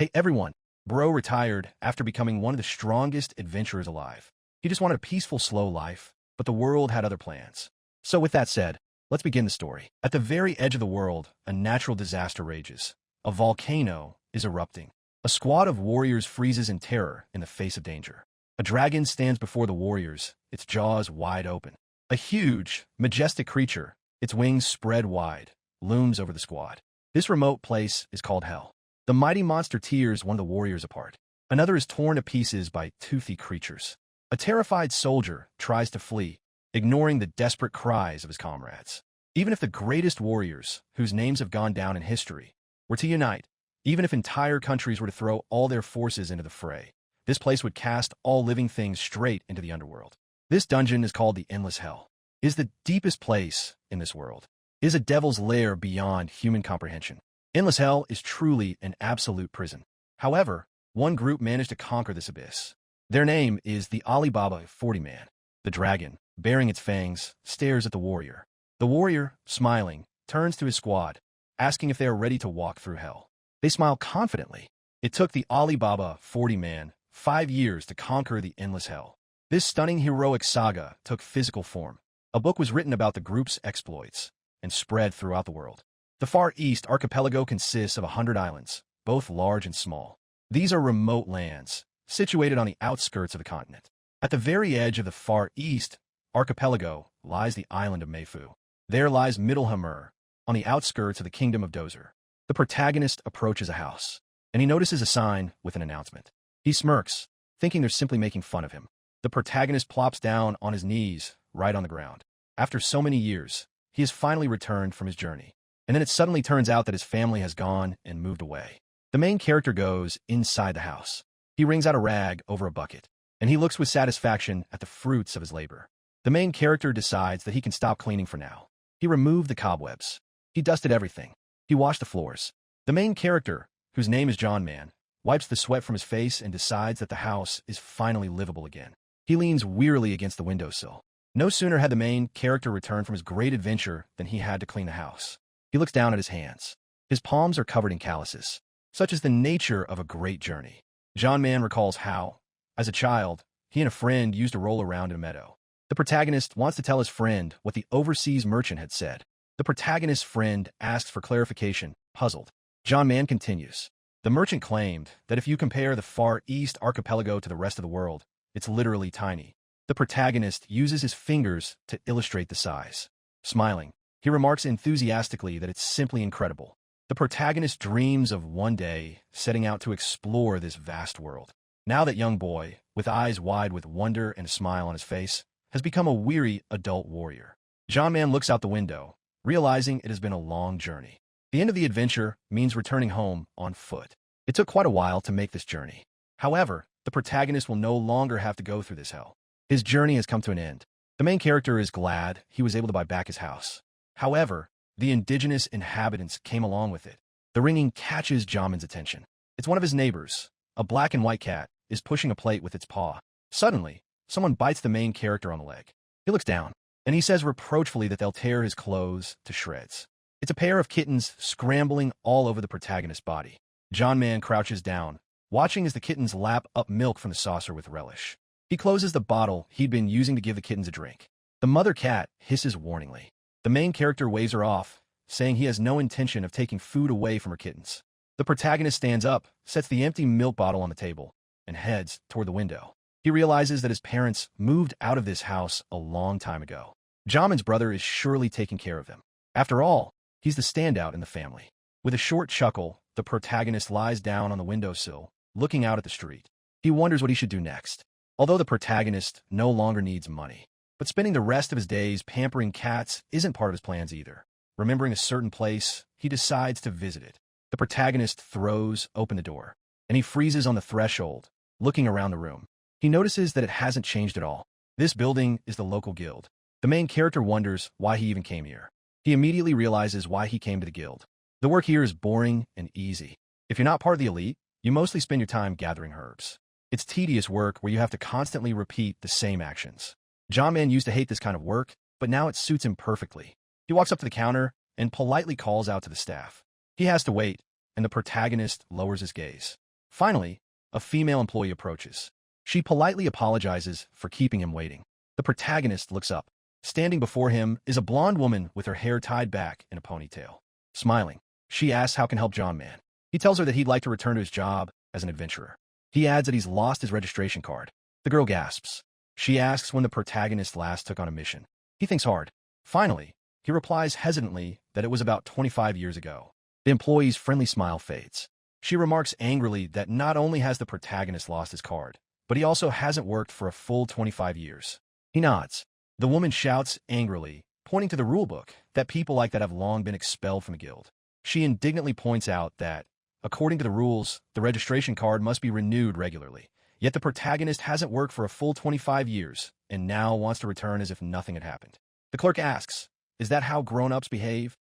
Hey everyone, bro retired after becoming one of the strongest adventurers alive. He just wanted a peaceful, slow life, but the world had other plans. So with that said, let's begin the story. At the very edge of the world, a natural disaster rages. A volcano is erupting. A squad of warriors freezes in terror in the face of danger. A dragon stands before the warriors, its jaws wide open. A huge, majestic creature, its wings spread wide, looms over the squad. This remote place is called Hell. The mighty monster tears one of the warriors apart. Another is torn to pieces by toothy creatures. A terrified soldier tries to flee, ignoring the desperate cries of his comrades. Even if the greatest warriors, whose names have gone down in history, were to unite, even if entire countries were to throw all their forces into the fray, this place would cast all living things straight into the underworld. This dungeon is called the Endless Hell. It is the deepest place in this world. It is a devil's lair beyond human comprehension. Endless Hell is truly an absolute prison. However, one group managed to conquer this abyss. Their name is the Alibaba 40-man. The dragon, baring its fangs, stares at the warrior. The warrior, smiling, turns to his squad, asking if they are ready to walk through hell. They smile confidently. It took the Alibaba 40-man 5 years to conquer the Endless Hell. This stunning heroic saga took physical form. A book was written about the group's exploits and spread throughout the world. The Far East archipelago consists of 100 islands, both large and small. These are remote lands, situated on the outskirts of the continent. At the very edge of the Far East archipelago lies the island of Meifu. There lies Mittelhammer, on the outskirts of the kingdom of Dozer. The protagonist approaches a house, and he notices a sign with an announcement. He smirks, thinking they're simply making fun of him. The protagonist plops down on his knees, right on the ground. After so many years, he has finally returned from his journey. And then it suddenly turns out that his family has gone and moved away. The main character goes inside the house. He wrings out a rag over a bucket, and he looks with satisfaction at the fruits of his labor. The main character decides that he can stop cleaning for now. He removed the cobwebs. He dusted everything. He washed the floors. The main character, whose name is John Man, wipes the sweat from his face and decides that the house is finally livable again. He leans wearily against the windowsill. No sooner had the main character returned from his great adventure than he had to clean the house. He looks down at his hands. His palms are covered in calluses. Such is the nature of a great journey. John Man recalls how, as a child, he and a friend used to roll around in a meadow. The protagonist wants to tell his friend what the overseas merchant had said. The protagonist's friend asks for clarification, puzzled. John Man continues. The merchant claimed that if you compare the Far East archipelago to the rest of the world, it's literally tiny. The protagonist uses his fingers to illustrate the size. Smiling, he remarks enthusiastically that it's simply incredible. The protagonist dreams of one day setting out to explore this vast world. Now that young boy, with eyes wide with wonder and a smile on his face, has become a weary adult warrior. John Man looks out the window, realizing it has been a long journey. The end of the adventure means returning home on foot. It took quite a while to make this journey. However, the protagonist will no longer have to go through this hell. His journey has come to an end. The main character is glad he was able to buy back his house. However, the indigenous inhabitants came along with it. The ringing catches John Man's attention. It's one of his neighbors. A black and white cat is pushing a plate with its paw. Suddenly, someone bites the main character on the leg. He looks down, and he says reproachfully that they'll tear his clothes to shreds. It's a pair of kittens scrambling all over the protagonist's body. John Man crouches down, watching as the kittens lap up milk from the saucer with relish. He closes the bottle he'd been using to give the kittens a drink. The mother cat hisses warningly. The main character waves her off, saying he has no intention of taking food away from her kittens. The protagonist stands up, sets the empty milk bottle on the table, and heads toward the window. He realizes that his parents moved out of this house a long time ago. John Man's brother is surely taking care of him. After all, he's the standout in the family. With a short chuckle, the protagonist lies down on the windowsill, looking out at the street. He wonders what he should do next. Although the protagonist no longer needs money, but spending the rest of his days pampering cats isn't part of his plans either. Remembering a certain place, he decides to visit it. The protagonist throws open the door, and he freezes on the threshold, looking around the room. He notices that it hasn't changed at all. This building is the local guild. The main character wonders why he even came here. He immediately realizes why he came to the guild. The work here is boring and easy. If you're not part of the elite, you mostly spend your time gathering herbs. It's tedious work where you have to constantly repeat the same actions. John Man used to hate this kind of work, but now it suits him perfectly. He walks up to the counter and politely calls out to the staff. He has to wait, and the protagonist lowers his gaze. Finally, a female employee approaches. She politely apologizes for keeping him waiting. The protagonist looks up. Standing before him is a blonde woman with her hair tied back in a ponytail. Smiling, she asks how can help John Man. He tells her that he'd like to return to his job as an adventurer. He adds that he's lost his registration card. The girl gasps. She asks when the protagonist last took on a mission. He thinks hard. Finally, he replies hesitantly that it was about 25 years ago. The employee's friendly smile fades. She remarks angrily that not only has the protagonist lost his card, but he also hasn't worked for a full 25 years. He nods. The woman shouts angrily, pointing to the rulebook, that people like that have long been expelled from the guild. She indignantly points out that, according to the rules, the registration card must be renewed regularly. Yet the protagonist hasn't worked for a full 25 years, and now wants to return as if nothing had happened. The clerk asks, "Is that how grown-ups behave?"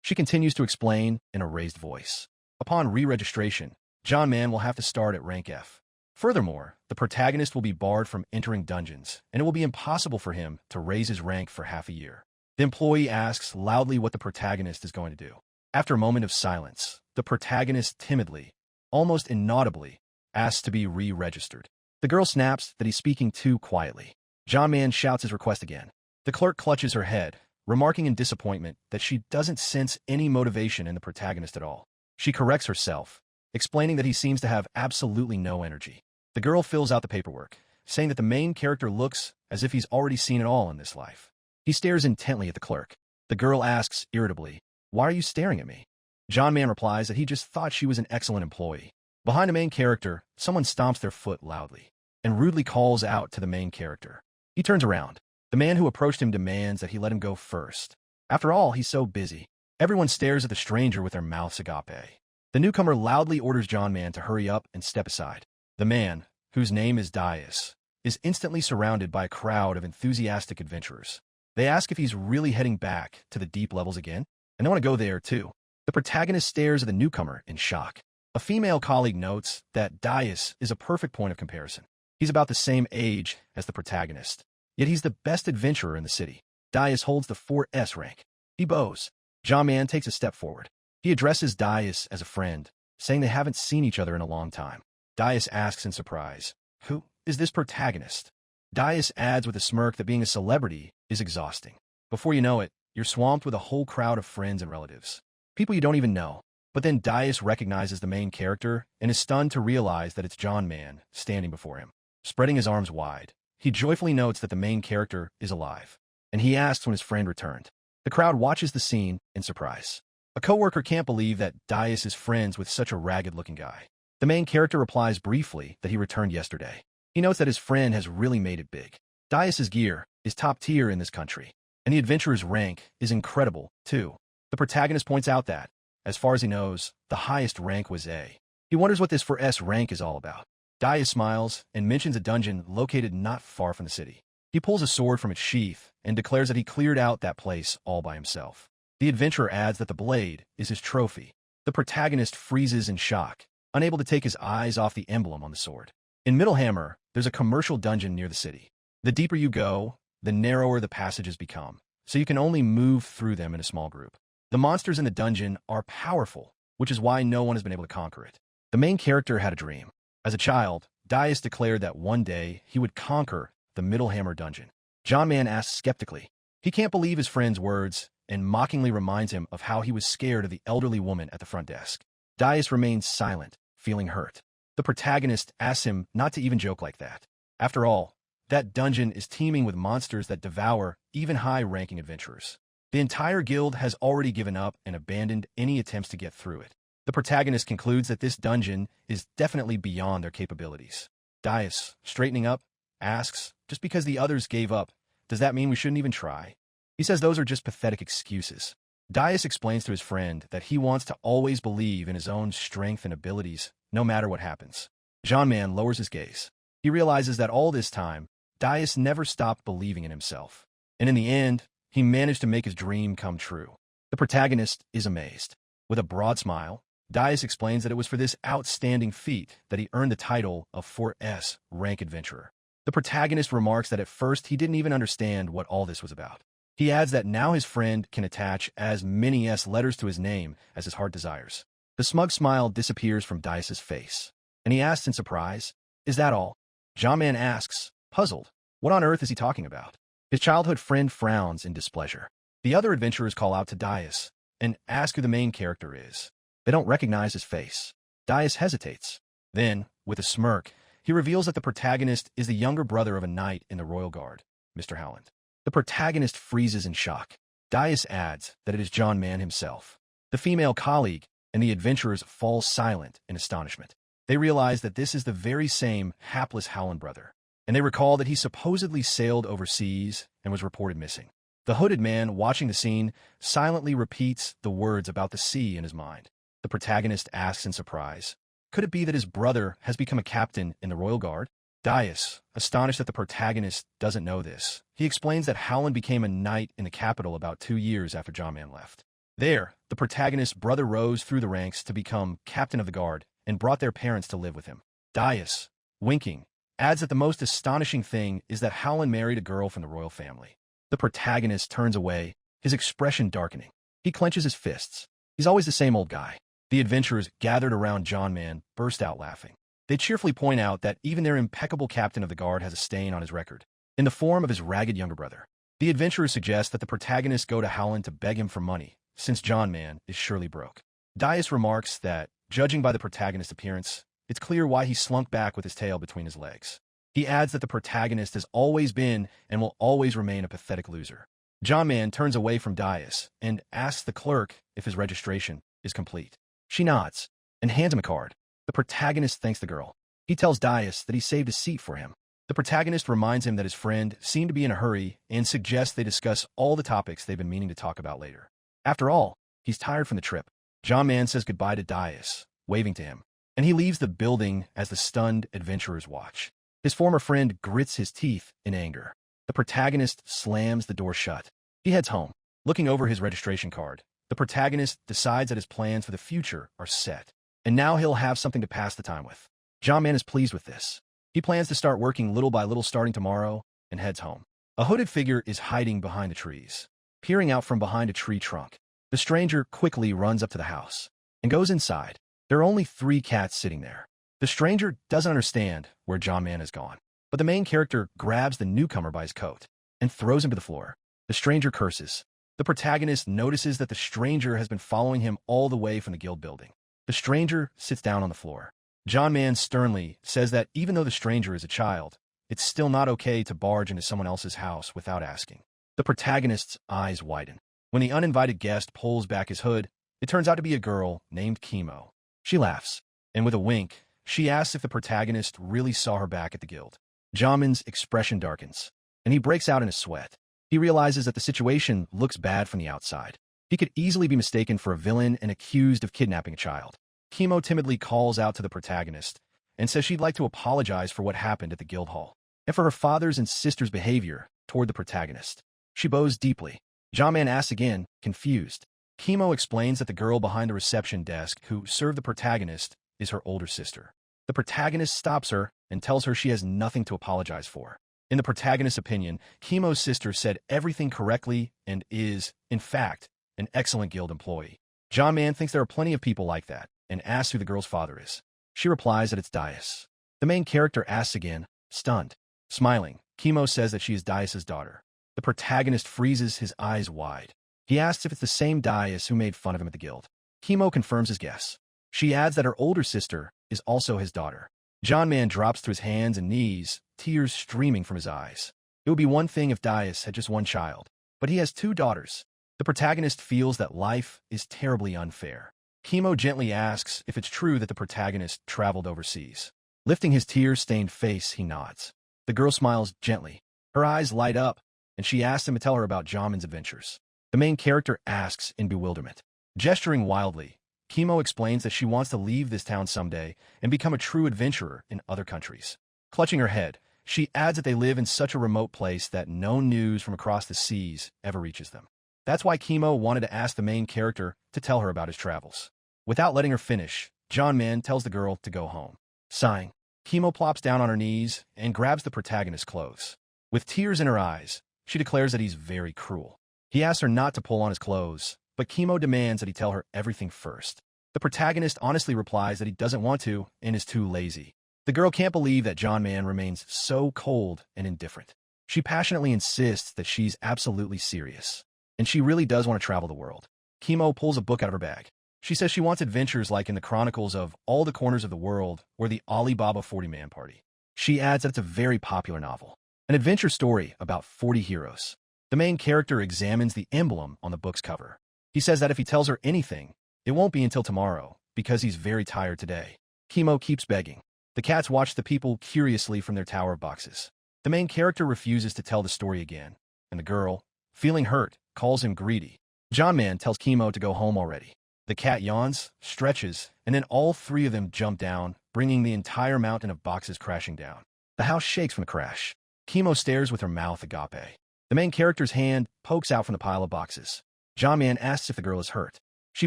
She continues to explain in a raised voice. Upon re-registration, John Man will have to start at rank F. Furthermore, the protagonist will be barred from entering dungeons, and it will be impossible for him to raise his rank for half a year. The employee asks loudly what the protagonist is going to do. After a moment of silence, the protagonist timidly, almost inaudibly, asks to be re-registered. The girl snaps that he's speaking too quietly. John Man shouts his request again. The clerk clutches her head, remarking in disappointment that she doesn't sense any motivation in the protagonist at all. She corrects herself, explaining that he seems to have absolutely no energy. The girl fills out the paperwork, saying that the main character looks as if he's already seen it all in this life. He stares intently at the clerk. The girl asks irritably, "Why are you staring at me?" John Man replies that he just thought she was an excellent employee. Behind the main character, someone stomps their foot loudly and rudely calls out to the main character. He turns around. The man who approached him demands that he let him go first. After all, he's so busy. Everyone stares at the stranger with their mouths agape. The newcomer loudly orders John Man to hurry up and step aside. The man, whose name is Dias, is instantly surrounded by a crowd of enthusiastic adventurers. They ask if he's really heading back to the deep levels again, and they want to go there too. The protagonist stares at the newcomer in shock. A female colleague notes that Dias is a perfect point of comparison. He's about the same age as the protagonist, yet he's the best adventurer in the city. Dias holds the 4S rank. He bows. John Man takes a step forward. He addresses Dias as a friend, saying they haven't seen each other in a long time. Dias asks in surprise, "Who is this protagonist?" Dias adds with a smirk that being a celebrity is exhausting. Before you know it, you're swamped with a whole crowd of friends and relatives. People you don't even know. But then Dias recognizes the main character and is stunned to realize that it's John Man standing before him. Spreading his arms wide, he joyfully notes that the main character is alive, and he asks when his friend returned. The crowd watches the scene in surprise. A coworker can't believe that Dias is friends with such a ragged-looking guy. The main character replies briefly that he returned yesterday. He notes that his friend has really made it big. Dias's gear is top tier in this country, and the adventurer's rank is incredible, too. The protagonist points out that, as far as he knows, the highest rank was A. He wonders what this 4S rank is all about. Dias smiles and mentions a dungeon located not far from the city. He pulls a sword from its sheath and declares that he cleared out that place all by himself. The adventurer adds that the blade is his trophy. The protagonist freezes in shock, unable to take his eyes off the emblem on the sword. In Middlehammer, there's a commercial dungeon near the city. The deeper you go, the narrower the passages become, so you can only move through them in a small group. The monsters in the dungeon are powerful, which is why no one has been able to conquer it. The main character had a dream. As a child, Dias declared that one day he would conquer the Middlehammer dungeon. John Man asks skeptically. He can't believe his friend's words and mockingly reminds him of how he was scared of the elderly woman at the front desk. Dias remains silent, feeling hurt. The protagonist asks him not to even joke like that. After all, that dungeon is teeming with monsters that devour even high-ranking adventurers. The entire guild has already given up and abandoned any attempts to get through it. The protagonist concludes that this dungeon is definitely beyond their capabilities. Dias, straightening up, asks, "Just because the others gave up, does that mean we shouldn't even try?" He says those are just pathetic excuses. Dias explains to his friend that he wants to always believe in his own strength and abilities, no matter what happens. John Man lowers his gaze. He realizes that all this time, Dias never stopped believing in himself. And in the end, he managed to make his dream come true. The protagonist is amazed. With a broad smile, Dias explains that it was for this outstanding feat that he earned the title of 4S rank adventurer. The protagonist remarks that at first he didn't even understand what all this was about. He adds that now his friend can attach as many S letters to his name as his heart desires. The smug smile disappears from Dias's face. and he asks in surprise, "Is that all?" John-man asks, puzzled, "What on earth is he talking about?" His childhood friend frowns in displeasure. The other adventurers call out to Daius and ask who the main character is. They don't recognize his face. Daius hesitates. Then, with a smirk, he reveals that the protagonist is the younger brother of a knight in the Royal Guard, Mr. Howland. The protagonist freezes in shock. Daius adds that it is John-man himself. The female colleague and the adventurers fall silent in astonishment. They realize that this is the very same hapless Howland brother, and they recall that he supposedly sailed overseas and was reported missing. The hooded man watching the scene silently repeats the words about the sea in his mind. The protagonist asks in surprise, could it be that his brother has become a captain in the Royal Guard? Daius, astonished that the protagonist doesn't know this, he explains that Howland became a knight in the capital about 2 years after John-man left. There, the protagonist's brother rose through the ranks to become captain of the guard and brought their parents to live with him. Daius, winking, adds that the most astonishing thing is that Howland married a girl from the royal family. The protagonist turns away, his expression darkening. He clenches his fists. He's always the same old guy. The adventurers gathered around John-man burst out laughing. They cheerfully point out that even their impeccable captain of the guard has a stain on his record, in the form of his ragged younger brother. The adventurers suggest that the protagonist go to Howland to beg him for money, since John-man is surely broke. Daius remarks that, judging by the protagonist's appearance, it's clear why he slunk back with his tail between his legs. He adds that the protagonist has always been and will always remain a pathetic loser. John-man turns away from Daius and asks the clerk if his registration is complete. She nods and hands him a card. The protagonist thanks the girl. He tells Daius that he saved a seat for him. The protagonist reminds him that his friend seemed to be in a hurry and suggests they discuss all the topics they've been meaning to talk about later. After all, he's tired from the trip. John-man says goodbye to Daius, waving to him, and he leaves the building as the stunned adventurers watch. His former friend grits his teeth in anger. The protagonist slams the door shut. He heads home. Looking over his registration card, the protagonist decides that his plans for the future are set, and now he'll have something to pass the time with. John-man is pleased with this. He plans to start working little by little starting tomorrow and heads home. A hooded figure is hiding behind the trees, peering out from behind a tree trunk. The stranger quickly runs up to the house and goes inside. There are only 3 cats sitting there. The stranger doesn't understand where John-man has gone, but the main character grabs the newcomer by his coat and throws him to the floor. The stranger curses. The protagonist notices that the stranger has been following him all the way from the guild building. The stranger sits down on the floor. John-man sternly says that even though the stranger is a child, it's still not okay to barge into someone else's house without asking. The protagonist's eyes widen. When the uninvited guest pulls back his hood, it turns out to be a girl named Kimo. She laughs, and with a wink, she asks if the protagonist really saw her back at the guild. John-man's expression darkens, and he breaks out in a sweat. He realizes that the situation looks bad from the outside. He could easily be mistaken for a villain and accused of kidnapping a child. Kimo timidly calls out to the protagonist and says she'd like to apologize for what happened at the guild hall and for her father's and sister's behavior toward the protagonist. She bows deeply. John-man asks again, confused. Kimo explains that the girl behind the reception desk who served the protagonist is her older sister. The protagonist stops her and tells her she has nothing to apologize for. In the protagonist's opinion, Kimo's sister said everything correctly and is, in fact, an excellent guild employee. John-man thinks there are plenty of people like that and asks who the girl's father is. She replies that it's Daius. The main character asks again, stunned. Smiling, Kimo says that she is Daius's daughter. The protagonist freezes his eyes wide. He asks if it's the same Daius who made fun of him at the guild. Kimo confirms his guess. She adds that her older sister is also his daughter. John-man drops to his hands and knees, tears streaming from his eyes. It would be one thing if Daius had just one child, but he has 2 daughters. The protagonist feels that life is terribly unfair. Kimo gently asks if it's true that the protagonist traveled overseas. Lifting his tear-stained face, he nods. The girl smiles gently. Her eyes light up, and she asks him to tell her about John-man's adventures. The main character asks in bewilderment. Gesturing wildly, Kimo explains that she wants to leave this town someday and become a true adventurer in other countries. Clutching her head, she adds that they live in such a remote place that no news from across the seas ever reaches them. That's why Kimo wanted to ask the main character to tell her about his travels. Without letting her finish, John-man tells the girl to go home. Sighing, Kimo plops down on her knees and grabs the protagonist's clothes. With tears in her eyes, she declares that he's very cruel. He asks her not to pull on his clothes, but Kimo demands that he tell her everything first. The protagonist honestly replies that he doesn't want to and is too lazy. The girl can't believe that John Man remains so cold and indifferent. She passionately insists that she's absolutely serious, and she really does want to travel the world. Kimo pulls a book out of her bag. She says she wants adventures like in the Chronicles of All the Corners of the World or the Alibaba 40-Man Party. She adds that it's a very popular novel, an adventure story about 40 heroes. The main character examines the emblem on the book's cover. He says that if he tells her anything, it won't be until tomorrow because he's very tired today. Kimo keeps begging. The cats watch the people curiously from their tower of boxes. The main character refuses to tell the story again, and the girl, feeling hurt, calls him greedy. John Man tells Kimo to go home already. The cat yawns, stretches, and then all three of them jump down, bringing the entire mountain of boxes crashing down. The house shakes from the crash. Kimo stares with her mouth agape. The main character's hand pokes out from the pile of boxes. John Man asks if the girl is hurt. She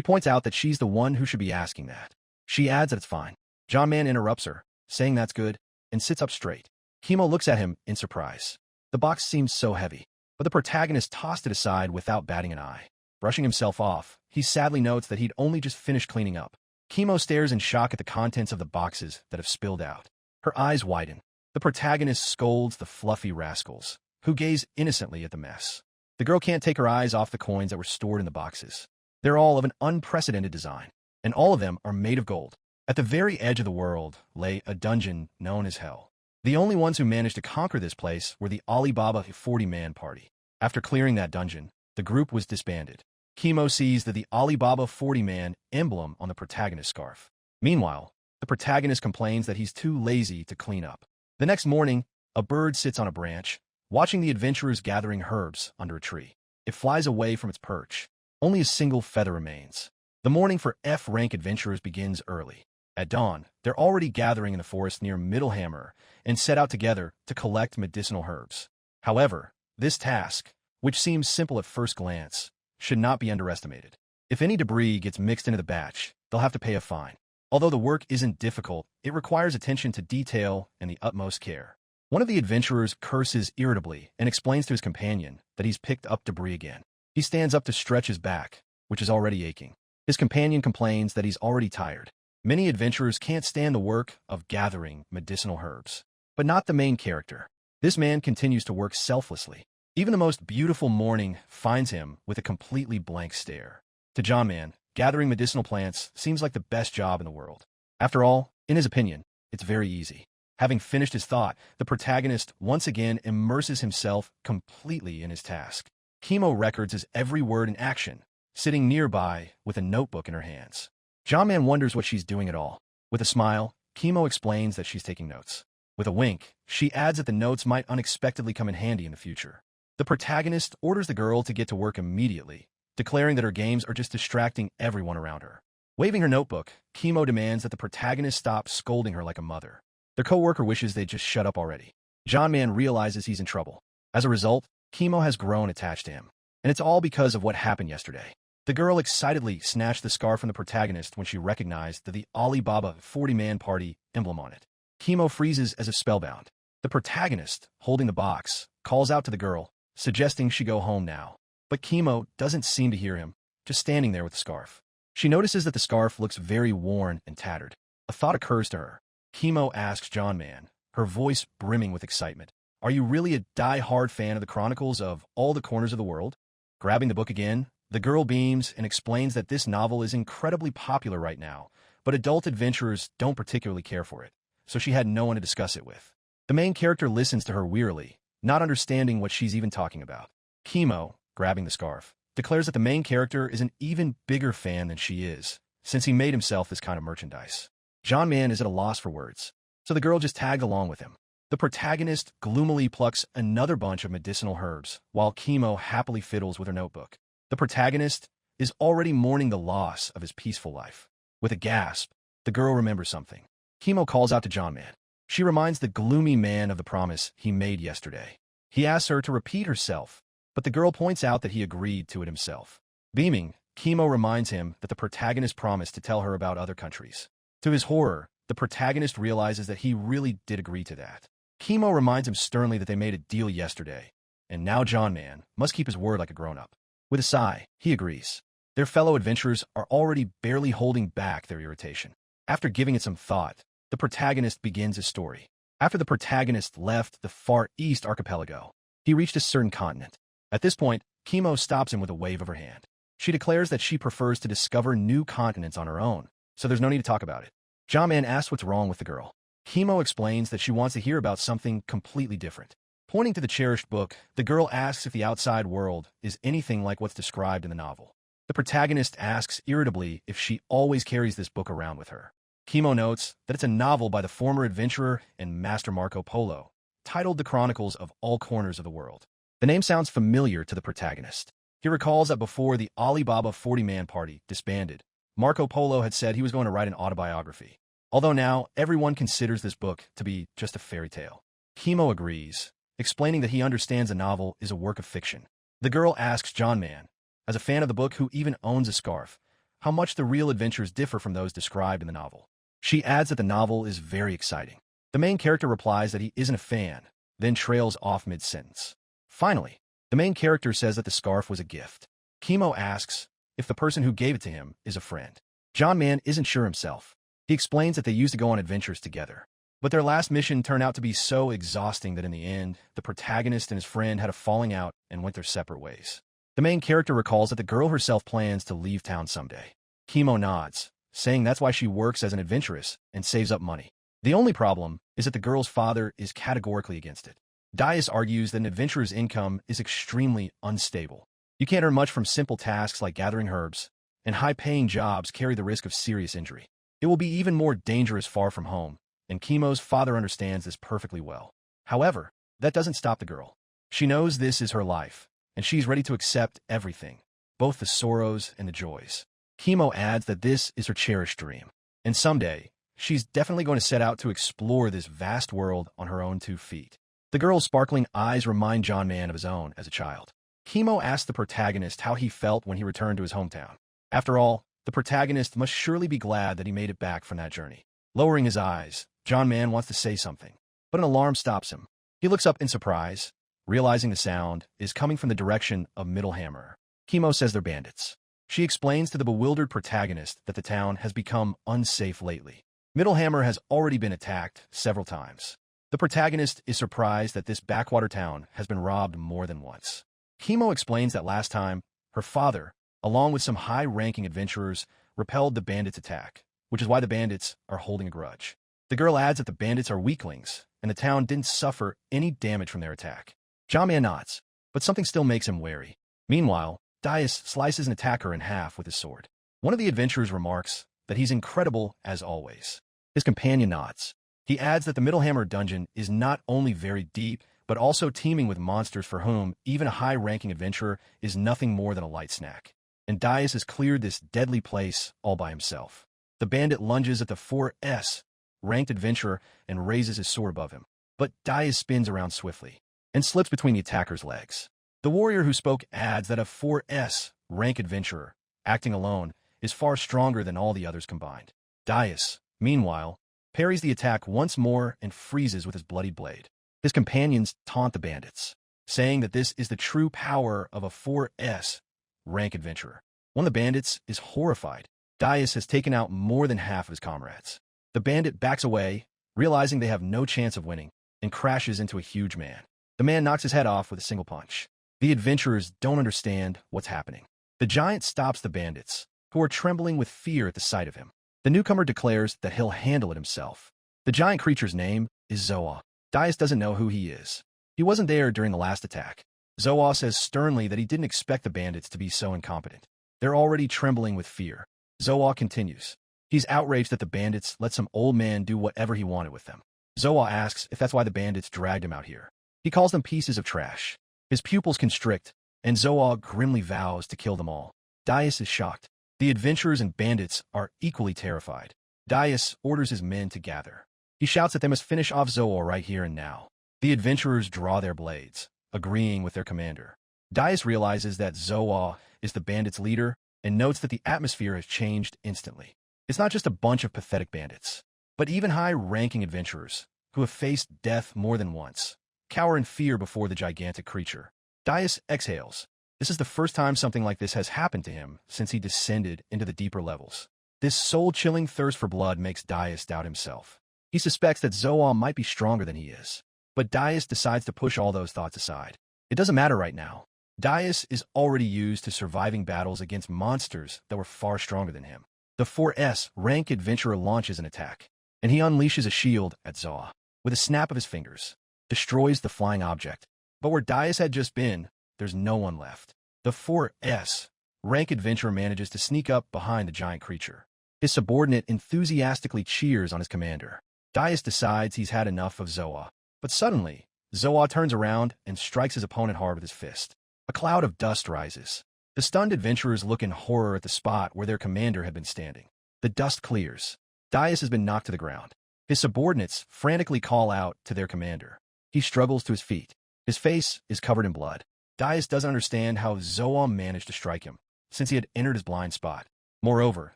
points out that she's the one who should be asking that. She adds that it's fine. John Man interrupts her, saying that's good, and sits up straight. Kimo looks at him in surprise. The box seems so heavy, but the protagonist tossed it aside without batting an eye. Brushing himself off, he sadly notes that he'd only just finished cleaning up. Kimo stares in shock at the contents of the boxes that have spilled out. Her eyes widen. The protagonist scolds the fluffy rascals, who gaze innocently at the mess. The girl can't take her eyes off the coins that were stored in the boxes. They're all of an unprecedented design, and all of them are made of gold. At the very edge of the world lay a dungeon known as Hell. The only ones who managed to conquer this place were the Alibaba 40-Man Party. After clearing that dungeon, the group was disbanded. Kimo sees that the Alibaba 40-Man emblem on the protagonist's scarf. Meanwhile, the protagonist complains that he's too lazy to clean up. The next morning, a bird sits on a branch, watching the adventurers gathering herbs under a tree. It flies away from its perch. Only a single feather remains. The morning for F-rank adventurers begins early. At dawn, they're already gathering in the forest near Middlehammer and set out together to collect medicinal herbs. However, this task, which seems simple at first glance, should not be underestimated. If any debris gets mixed into the batch, they'll have to pay a fine. Although the work isn't difficult, it requires attention to detail and the utmost care. One of the adventurers curses irritably and explains to his companion that he's picked up debris again. He stands up to stretch his back, which is already aching. His companion complains that he's already tired. Many adventurers can't stand the work of gathering medicinal herbs. But not the main character. This man continues to work selflessly. Even the most beautiful morning finds him with a completely blank stare. To John Man, gathering medicinal plants seems like the best job in the world. After all, in his opinion, it's very easy. Having finished his thought, the protagonist once again immerses himself completely in his task. Kimo records his every word in action, sitting nearby with a notebook in her hands. John Man wonders what she's doing at all. With a smile, Kimo explains that she's taking notes. With a wink, she adds that the notes might unexpectedly come in handy in the future. The protagonist orders the girl to get to work immediately, declaring that her games are just distracting everyone around her. Waving her notebook, Kimo demands that the protagonist stop scolding her like a mother. Their co-worker wishes they'd just shut up already. John Man realizes he's in trouble. As a result, Kimo has grown attached to him. And it's all because of what happened yesterday. The girl excitedly snatched the scarf from the protagonist when she recognized the Alibaba 40-Man Party emblem on it. Kimo freezes as if spellbound. The protagonist, holding the box, calls out to the girl, suggesting she go home now. But Kimo doesn't seem to hear him, just standing there with the scarf. She notices that the scarf looks very worn and tattered. A thought occurs to her. Kimo asks John Man, her voice brimming with excitement, "Are you really a die-hard fan of the Chronicles of All the Corners of the World?" Grabbing the book again, the girl beams and explains that this novel is incredibly popular right now, but adult adventurers don't particularly care for it, so she had no one to discuss it with. The main character listens to her wearily, not understanding what she's even talking about. Kimo, grabbing the scarf, declares that the main character is an even bigger fan than she is, since he made himself this kind of merchandise. John Man is at a loss for words, so the girl just tagged along with him. The protagonist gloomily plucks another bunch of medicinal herbs, while Kimo happily fiddles with her notebook. The protagonist is already mourning the loss of his peaceful life. With a gasp, the girl remembers something. Kimo calls out to John Man. She reminds the gloomy man of the promise he made yesterday. He asks her to repeat herself, but the girl points out that he agreed to it himself. Beaming, Kimo reminds him that the protagonist promised to tell her about other countries. To his horror, the protagonist realizes that he really did agree to that. Kimo reminds him sternly that they made a deal yesterday, and now John Man must keep his word like a grown-up. With a sigh, he agrees. Their fellow adventurers are already barely holding back their irritation. After giving it some thought, the protagonist begins his story. After the protagonist left the Far East archipelago, he reached a certain continent. At this point, Kimo stops him with a wave of her hand. She declares that she prefers to discover new continents on her own, so there's no need to talk about it. John asks what's wrong with the girl. Kimo explains that she wants to hear about something completely different. Pointing to the cherished book, the girl asks if the outside world is anything like what's described in the novel. The protagonist asks irritably if she always carries this book around with her. Kimo notes that it's a novel by the former adventurer and master Marco Polo, titled The Chronicles of All Corners of the World. The name sounds familiar to the protagonist. He recalls that before the Alibaba 40-man party disbanded, Marco Polo had said he was going to write an autobiography. Although now everyone considers this book to be just a fairy tale. Kimo agrees, explaining that he understands the novel is a work of fiction. The girl asks John Man, as a fan of the book who even owns a scarf, how much the real adventures differ from those described in the novel. She adds that the novel is very exciting. The main character replies that he isn't a fan, then trails off mid-sentence. Finally, the main character says that the scarf was a gift. Kimo asks if the person who gave it to him is a friend. John Man isn't sure himself. He explains that they used to go on adventures together. But their last mission turned out to be so exhausting that in the end, the protagonist and his friend had a falling out and went their separate ways. The main character recalls that the girl herself plans to leave town someday. Kimo nods, saying that's why she works as an adventuress and saves up money. The only problem is that the girl's father is categorically against it. Dias argues that an adventurer's income is extremely unstable. You can't earn much from simple tasks like gathering herbs, and high-paying jobs carry the risk of serious injury. It will be even more dangerous far from home, and Kimo's father understands this perfectly well. However, that doesn't stop the girl. She knows this is her life, and she's ready to accept everything, both the sorrows and the joys. Kimo adds that this is her cherished dream, and someday, she's definitely going to set out to explore this vast world on her own 2 feet. The girl's sparkling eyes remind John Man of his own as a child. Kimo asks the protagonist how he felt when he returned to his hometown. After all, the protagonist must surely be glad that he made it back from that journey. Lowering his eyes, John Man wants to say something, but an alarm stops him. He looks up in surprise, realizing the sound is coming from the direction of Middlehammer. Kimo says they're bandits. She explains to the bewildered protagonist that the town has become unsafe lately. Middlehammer has already been attacked several times. The protagonist is surprised that this backwater town has been robbed more than once. Kimo explains that last time, her father, along with some high-ranking adventurers, repelled the bandits' attack, which is why the bandits are holding a grudge. The girl adds that the bandits are weaklings, and the town didn't suffer any damage from their attack. John Man nods, but something still makes him wary. Meanwhile, Dias slices an attacker in half with his sword. One of the adventurers remarks that he's incredible as always. His companion nods. He adds that the Middlehammer dungeon is not only very deep, but also teeming with monsters for whom even a high-ranking adventurer is nothing more than a light snack. And Dias has cleared this deadly place all by himself. The bandit lunges at the 4S ranked adventurer and raises his sword above him. But Dias spins around swiftly and slips between the attacker's legs. The warrior who spoke adds that a 4S rank adventurer, acting alone, is far stronger than all the others combined. Dias, meanwhile, parries the attack once more and freezes with his bloody blade. His companions taunt the bandits, saying that this is the true power of a 4S rank adventurer. One of the bandits is horrified. Dias has taken out more than half of his comrades. The bandit backs away, realizing they have no chance of winning, and crashes into a huge man. The man knocks his head off with a single punch. The adventurers don't understand what's happening. The giant stops the bandits, who are trembling with fear at the sight of him. The newcomer declares that he'll handle it himself. The giant creature's name is Zoa. Dias doesn't know who he is. He wasn't there during the last attack. Zoa says sternly that he didn't expect the bandits to be so incompetent. They're already trembling with fear. Zoa continues. He's outraged that the bandits let some old man do whatever he wanted with them. Zoa asks if that's why the bandits dragged him out here. He calls them pieces of trash. His pupils constrict, and Zoa grimly vows to kill them all. Dias is shocked. The adventurers and bandits are equally terrified. Dias orders his men to gather. He shouts that they must finish off Zoa right here and now. The adventurers draw their blades, agreeing with their commander. Dias realizes that Zoa is the bandits' leader and notes that the atmosphere has changed instantly. It's not just a bunch of pathetic bandits, but even high-ranking adventurers who have faced death more than once, cower in fear before the gigantic creature. Dias exhales, This is the first time something like this has happened to him since he descended into the deeper levels. This soul-chilling thirst for blood makes Daius doubt himself. He suspects that Zoa might be stronger than he is. But Daius decides to push all those thoughts aside. It doesn't matter right now. Daius is already used to surviving battles against monsters that were far stronger than him. The 4S rank adventurer launches an attack, and he unleashes a shield at Zoa. With a snap of his fingers, destroys the flying object. But where Daius had just been, there's no one left. The 4S rank adventurer manages to sneak up behind the giant creature. His subordinate enthusiastically cheers on his commander. Daius decides he's had enough of Zoa. But suddenly, Zoa turns around and strikes his opponent hard with his fist. A cloud of dust rises. The stunned adventurers look in horror at the spot where their commander had been standing. The dust clears. Daius has been knocked to the ground. His subordinates frantically call out to their commander. He struggles to his feet. His face is covered in blood. Daius doesn't understand how Zoa managed to strike him, since he had entered his blind spot. Moreover,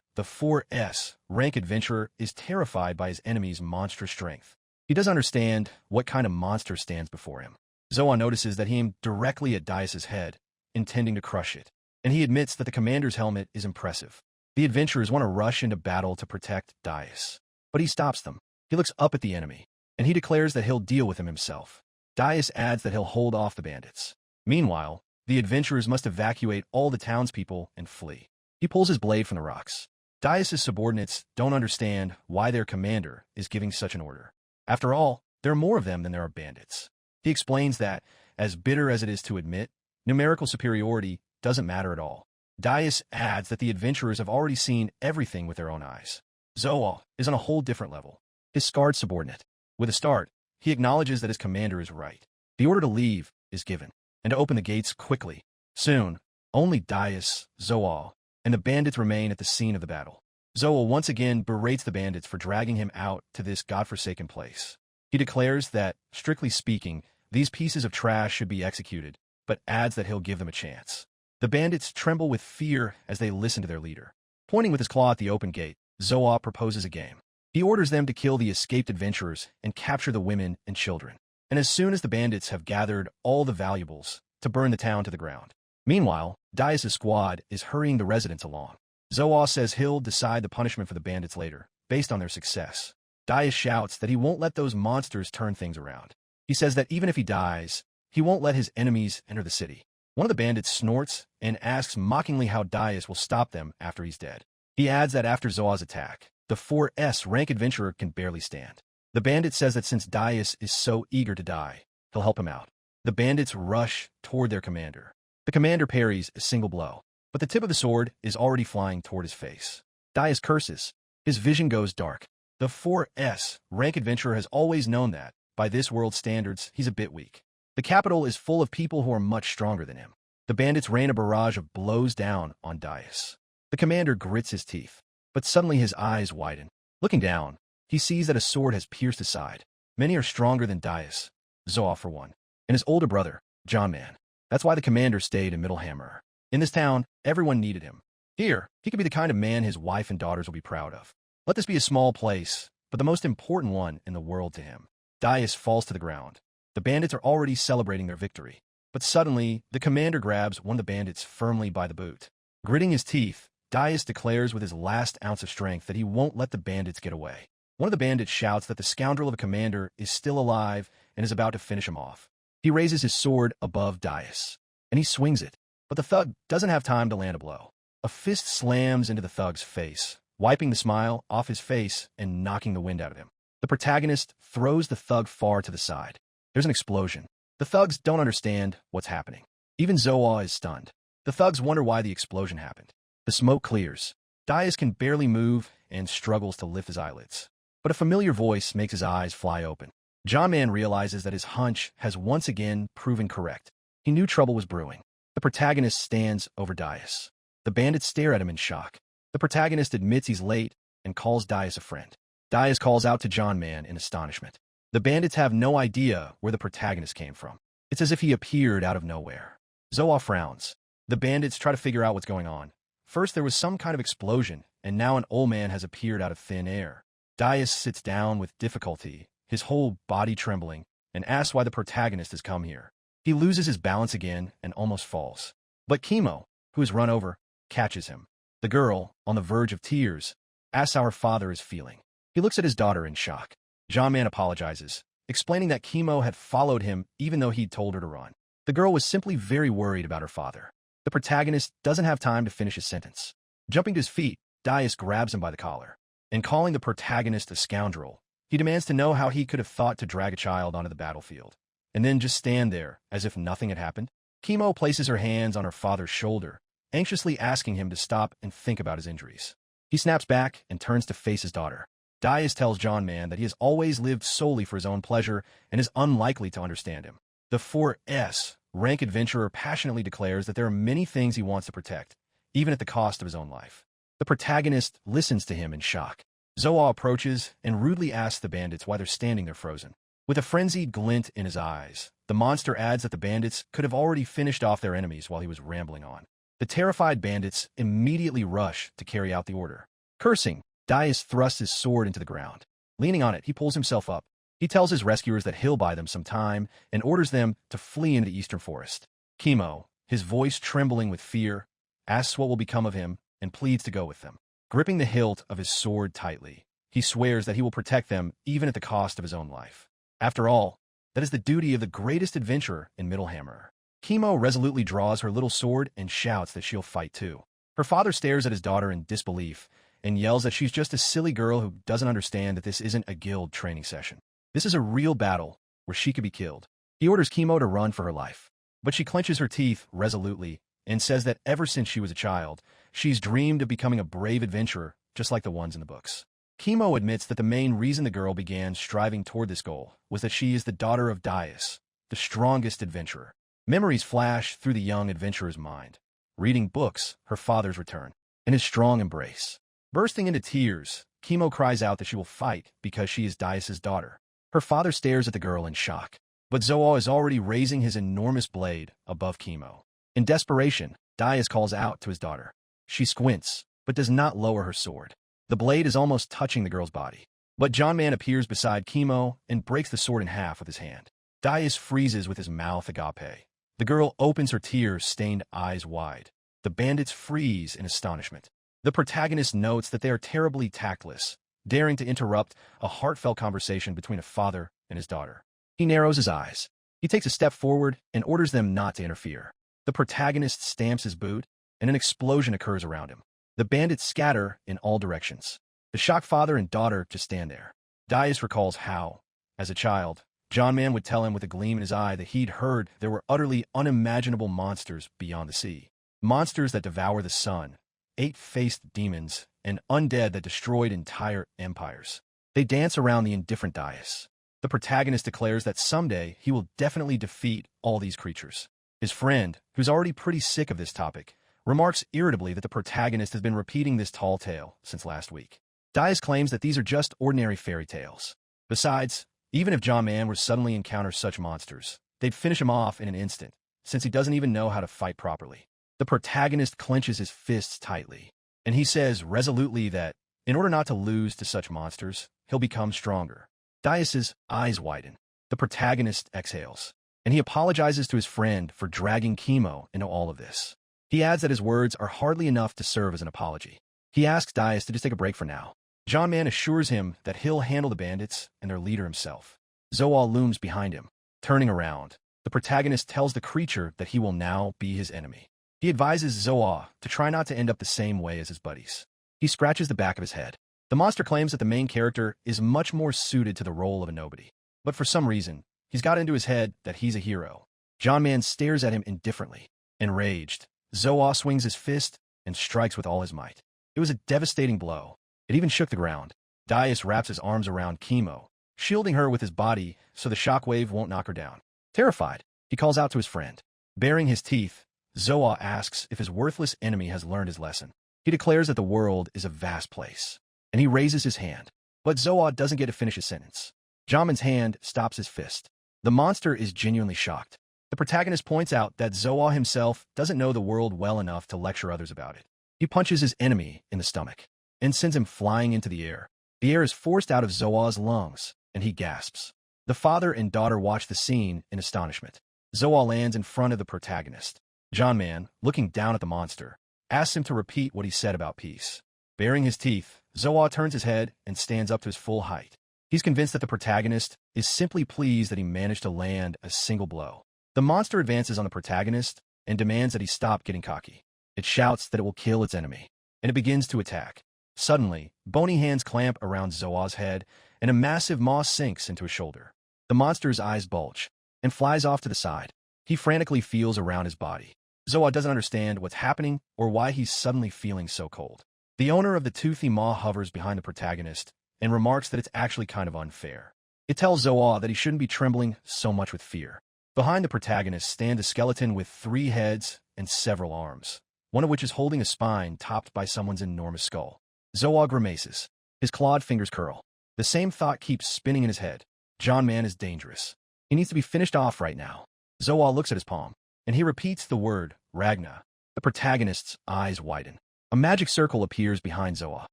the 4S rank adventurer is terrified by his enemy's monstrous strength. He doesn't understand what kind of monster stands before him. Zoa notices that he aimed directly at Daius's head, intending to crush it, and he admits that the commander's helmet is impressive. The adventurers want to rush into battle to protect Daius, but he stops them. He looks up at the enemy, and he declares that he'll deal with him himself. Daius adds that he'll hold off the bandits. Meanwhile, the adventurers must evacuate all the townspeople and flee. He pulls his blade from the rocks. Daius's subordinates don't understand why their commander is giving such an order. After all, there are more of them than there are bandits. He explains that, as bitter as it is to admit, numerical superiority doesn't matter at all. Daius adds that the adventurers have already seen everything with their own eyes. Zoa is on a whole different level. His scarred subordinate. With a start, he acknowledges that his commander is right. The order to leave is given, and to open the gates quickly. Soon, only Daius, Zoa, and the bandits remain at the scene of the battle. Zoa once again berates the bandits for dragging him out to this godforsaken place. He declares that, strictly speaking, these pieces of trash should be executed, but adds that he'll give them a chance. The bandits tremble with fear as they listen to their leader. Pointing with his claw at the open gate, Zoa proposes a game. He orders them to kill the escaped adventurers and capture the women and children. And as soon as the bandits have gathered all the valuables, to burn the town to the ground. Meanwhile, Daius' squad is hurrying the residents along. Zoa says he'll decide the punishment for the bandits later, based on their success. Daius shouts that he won't let those monsters turn things around. He says that even if he dies, he won't let his enemies enter the city. One of the bandits snorts and asks mockingly how Daius will stop them after he's dead. He adds that after Zoa's attack, the 4S rank adventurer can barely stand. The bandit says that since Daius is so eager to die, he'll help him out. The bandits rush toward their commander. The commander parries a single blow, but the tip of the sword is already flying toward his face. Daius curses. His vision goes dark. The 4S rank adventurer has always known that, by this world's standards, he's a bit weak. The capital is full of people who are much stronger than him. The bandits rain a barrage of blows down on Daius. The commander grits his teeth, but suddenly his eyes widen. Looking down, he sees that a sword has pierced his side. Many are stronger than Daius, Zoa for one, and his older brother, John Man. That's why the commander stayed in Middlehammer. In this town, everyone needed him. Here, he could be the kind of man his wife and daughters will be proud of. Let this be a small place, but the most important one in the world to him. Daius falls to the ground. The bandits are already celebrating their victory. But suddenly, the commander grabs one of the bandits firmly by the boot. Gritting his teeth, Daius declares with his last ounce of strength that he won't let the bandits get away. One of the bandits shouts that the scoundrel of a commander is still alive and is about to finish him off. He raises his sword above Daius, and he swings it. But the thug doesn't have time to land a blow. A fist slams into the thug's face, wiping the smile off his face and knocking the wind out of him. The protagonist throws the thug far to the side. There's an explosion. The thugs don't understand what's happening. Even Zoa is stunned. The thugs wonder why the explosion happened. The smoke clears. Daius can barely move and struggles to lift his eyelids. But a familiar voice makes his eyes fly open. John Man realizes that his hunch has once again proven correct. He knew trouble was brewing. The protagonist stands over Daius. The bandits stare at him in shock. The protagonist admits he's late and calls Daius a friend. Daius calls out to John Man in astonishment. The bandits have no idea where the protagonist came from. It's as if he appeared out of nowhere. Zoa frowns. The bandits try to figure out what's going on. First there was some kind of explosion, and now an old man has appeared out of thin air. Daius sits down with difficulty, his whole body trembling, and asks why the protagonist has come here. He loses his balance again and almost falls. But Kimo, who is run over, catches him. The girl, on the verge of tears, asks how her father is feeling. He looks at his daughter in shock. Man apologizes, explaining that Kimo had followed him even though he'd told her to run. The girl was simply very worried about her father. The protagonist doesn't have time to finish his sentence. Jumping to his feet, Daius grabs him by the collar. And calling the protagonist a scoundrel, he demands to know how he could have thought to drag a child onto the battlefield, and then just stand there as if nothing had happened. Kimo places her hands on her father's shoulder, anxiously asking him to stop and think about his injuries. He snaps back and turns to face his daughter. Daius tells John Man that he has always lived solely for his own pleasure and is unlikely to understand him. The 4S rank adventurer passionately declares that there are many things he wants to protect, even at the cost of his own life. The protagonist listens to him in shock. Zoa approaches and rudely asks the bandits why they're standing there frozen. With a frenzied glint in his eyes, the monster adds that the bandits could have already finished off their enemies while he was rambling on. The terrified bandits immediately rush to carry out the order. Cursing, Daius thrusts his sword into the ground. Leaning on it, he pulls himself up. He tells his rescuers that he'll buy them some time and orders them to flee into the eastern forest. Kimo, his voice trembling with fear, asks what will become of him and pleads to go with them. Gripping the hilt of his sword tightly, he swears that he will protect them even at the cost of his own life. After all, that is the duty of the greatest adventurer in Middlehammer. Kimo resolutely draws her little sword and shouts that she'll fight too. Her father stares at his daughter in disbelief and yells that she's just a silly girl who doesn't understand that this isn't a guild training session. This is a real battle where she could be killed. He orders Kimo to run for her life, but she clenches her teeth resolutely and says that ever since she was a child, she's dreamed of becoming a brave adventurer just like the ones in the books. Kimo admits that the main reason the girl began striving toward this goal was that she is the daughter of Daius, the strongest adventurer. Memories flash through the young adventurer's mind. Reading books, her father's return, and his strong embrace. Bursting into tears, Kimo cries out that she will fight because she is Daius's daughter. Her father stares at the girl in shock, but Zoa is already raising his enormous blade above Kimo. In desperation, Daius calls out to his daughter. She squints, but does not lower her sword. The blade is almost touching the girl's body. But John Man appears beside Kimo and breaks the sword in half with his hand. Daius freezes with his mouth agape. The girl opens her tear-stained eyes wide. The bandits freeze in astonishment. The protagonist notes that they are terribly tactless, daring to interrupt a heartfelt conversation between a father and his daughter. He narrows his eyes. He takes a step forward and orders them not to interfere. The protagonist stamps his boot, and an explosion occurs around him. The bandits scatter in all directions. The shocked father and daughter just stand there. Daius recalls how, as a child, John Man would tell him with a gleam in his eye that he'd heard there were utterly unimaginable monsters beyond the sea. Monsters that devour the sun, 8-faced demons, and undead that destroyed entire empires. They dance around the indifferent Daius. The protagonist declares that someday he will definitely defeat all these creatures. His friend, who's already pretty sick of this topic, remarks irritably that the protagonist has been repeating this tall tale since last week. Daius claims that these are just ordinary fairy tales. Besides, even if John Man were to suddenly encounter such monsters, they'd finish him off in an instant, since he doesn't even know how to fight properly. The protagonist clenches his fists tightly, and he says resolutely that, in order not to lose to such monsters, he'll become stronger. Daius's eyes widen. The protagonist exhales, and he apologizes to his friend for dragging Kimo into all of this. He adds that his words are hardly enough to serve as an apology. He asks Daius to just take a break for now. John Man assures him that he'll handle the bandits and their leader himself. Zoa looms behind him. Turning around, the protagonist tells the creature that he will now be his enemy. He advises Zoa to try not to end up the same way as his buddies. He scratches the back of his head. The monster claims that the main character is much more suited to the role of a nobody. But for some reason, he's got into his head that he's a hero. John Man stares at him indifferently. Enraged, Zoa swings his fist and strikes with all his might. It was a devastating blow. It even shook the ground. Daius wraps his arms around Kimo, shielding her with his body so the shockwave won't knock her down. Terrified, he calls out to his friend. Baring his teeth, Zoa asks if his worthless enemy has learned his lesson. He declares that the world is a vast place, and he raises his hand. But Zoa doesn't get to finish his sentence. Jamin's hand stops his fist. The monster is genuinely shocked. The protagonist points out that Zoa himself doesn't know the world well enough to lecture others about it. He punches his enemy in the stomach and sends him flying into the air. The air is forced out of Zoa's lungs, and he gasps. The father and daughter watch the scene in astonishment. Zoa lands in front of the protagonist. John Man, looking down at the monster, asks him to repeat what he said about peace. Baring his teeth, Zoa turns his head and stands up to his full height. He's convinced that the protagonist is simply pleased that he managed to land a single blow. The monster advances on the protagonist and demands that he stop getting cocky. It shouts that it will kill its enemy, and it begins to attack. Suddenly, bony hands clamp around Zoa's head, and a massive maw sinks into his shoulder. The monster's eyes bulge and flies off to the side. He frantically feels around his body. Zoa doesn't understand what's happening or why he's suddenly feeling so cold. The owner of the toothy maw hovers behind the protagonist and remarks that it's actually kind of unfair. It tells Zoa that he shouldn't be trembling so much with fear. Behind the protagonist stands a skeleton with 3 heads and several arms, one of which is holding a spine topped by someone's enormous skull. Zoa grimaces. His clawed fingers curl. The same thought keeps spinning in his head. John Man is dangerous. He needs to be finished off right now. Zoa looks at his palm, and he repeats the word, Ragna. The protagonist's eyes widen. A magic circle appears behind Zoa.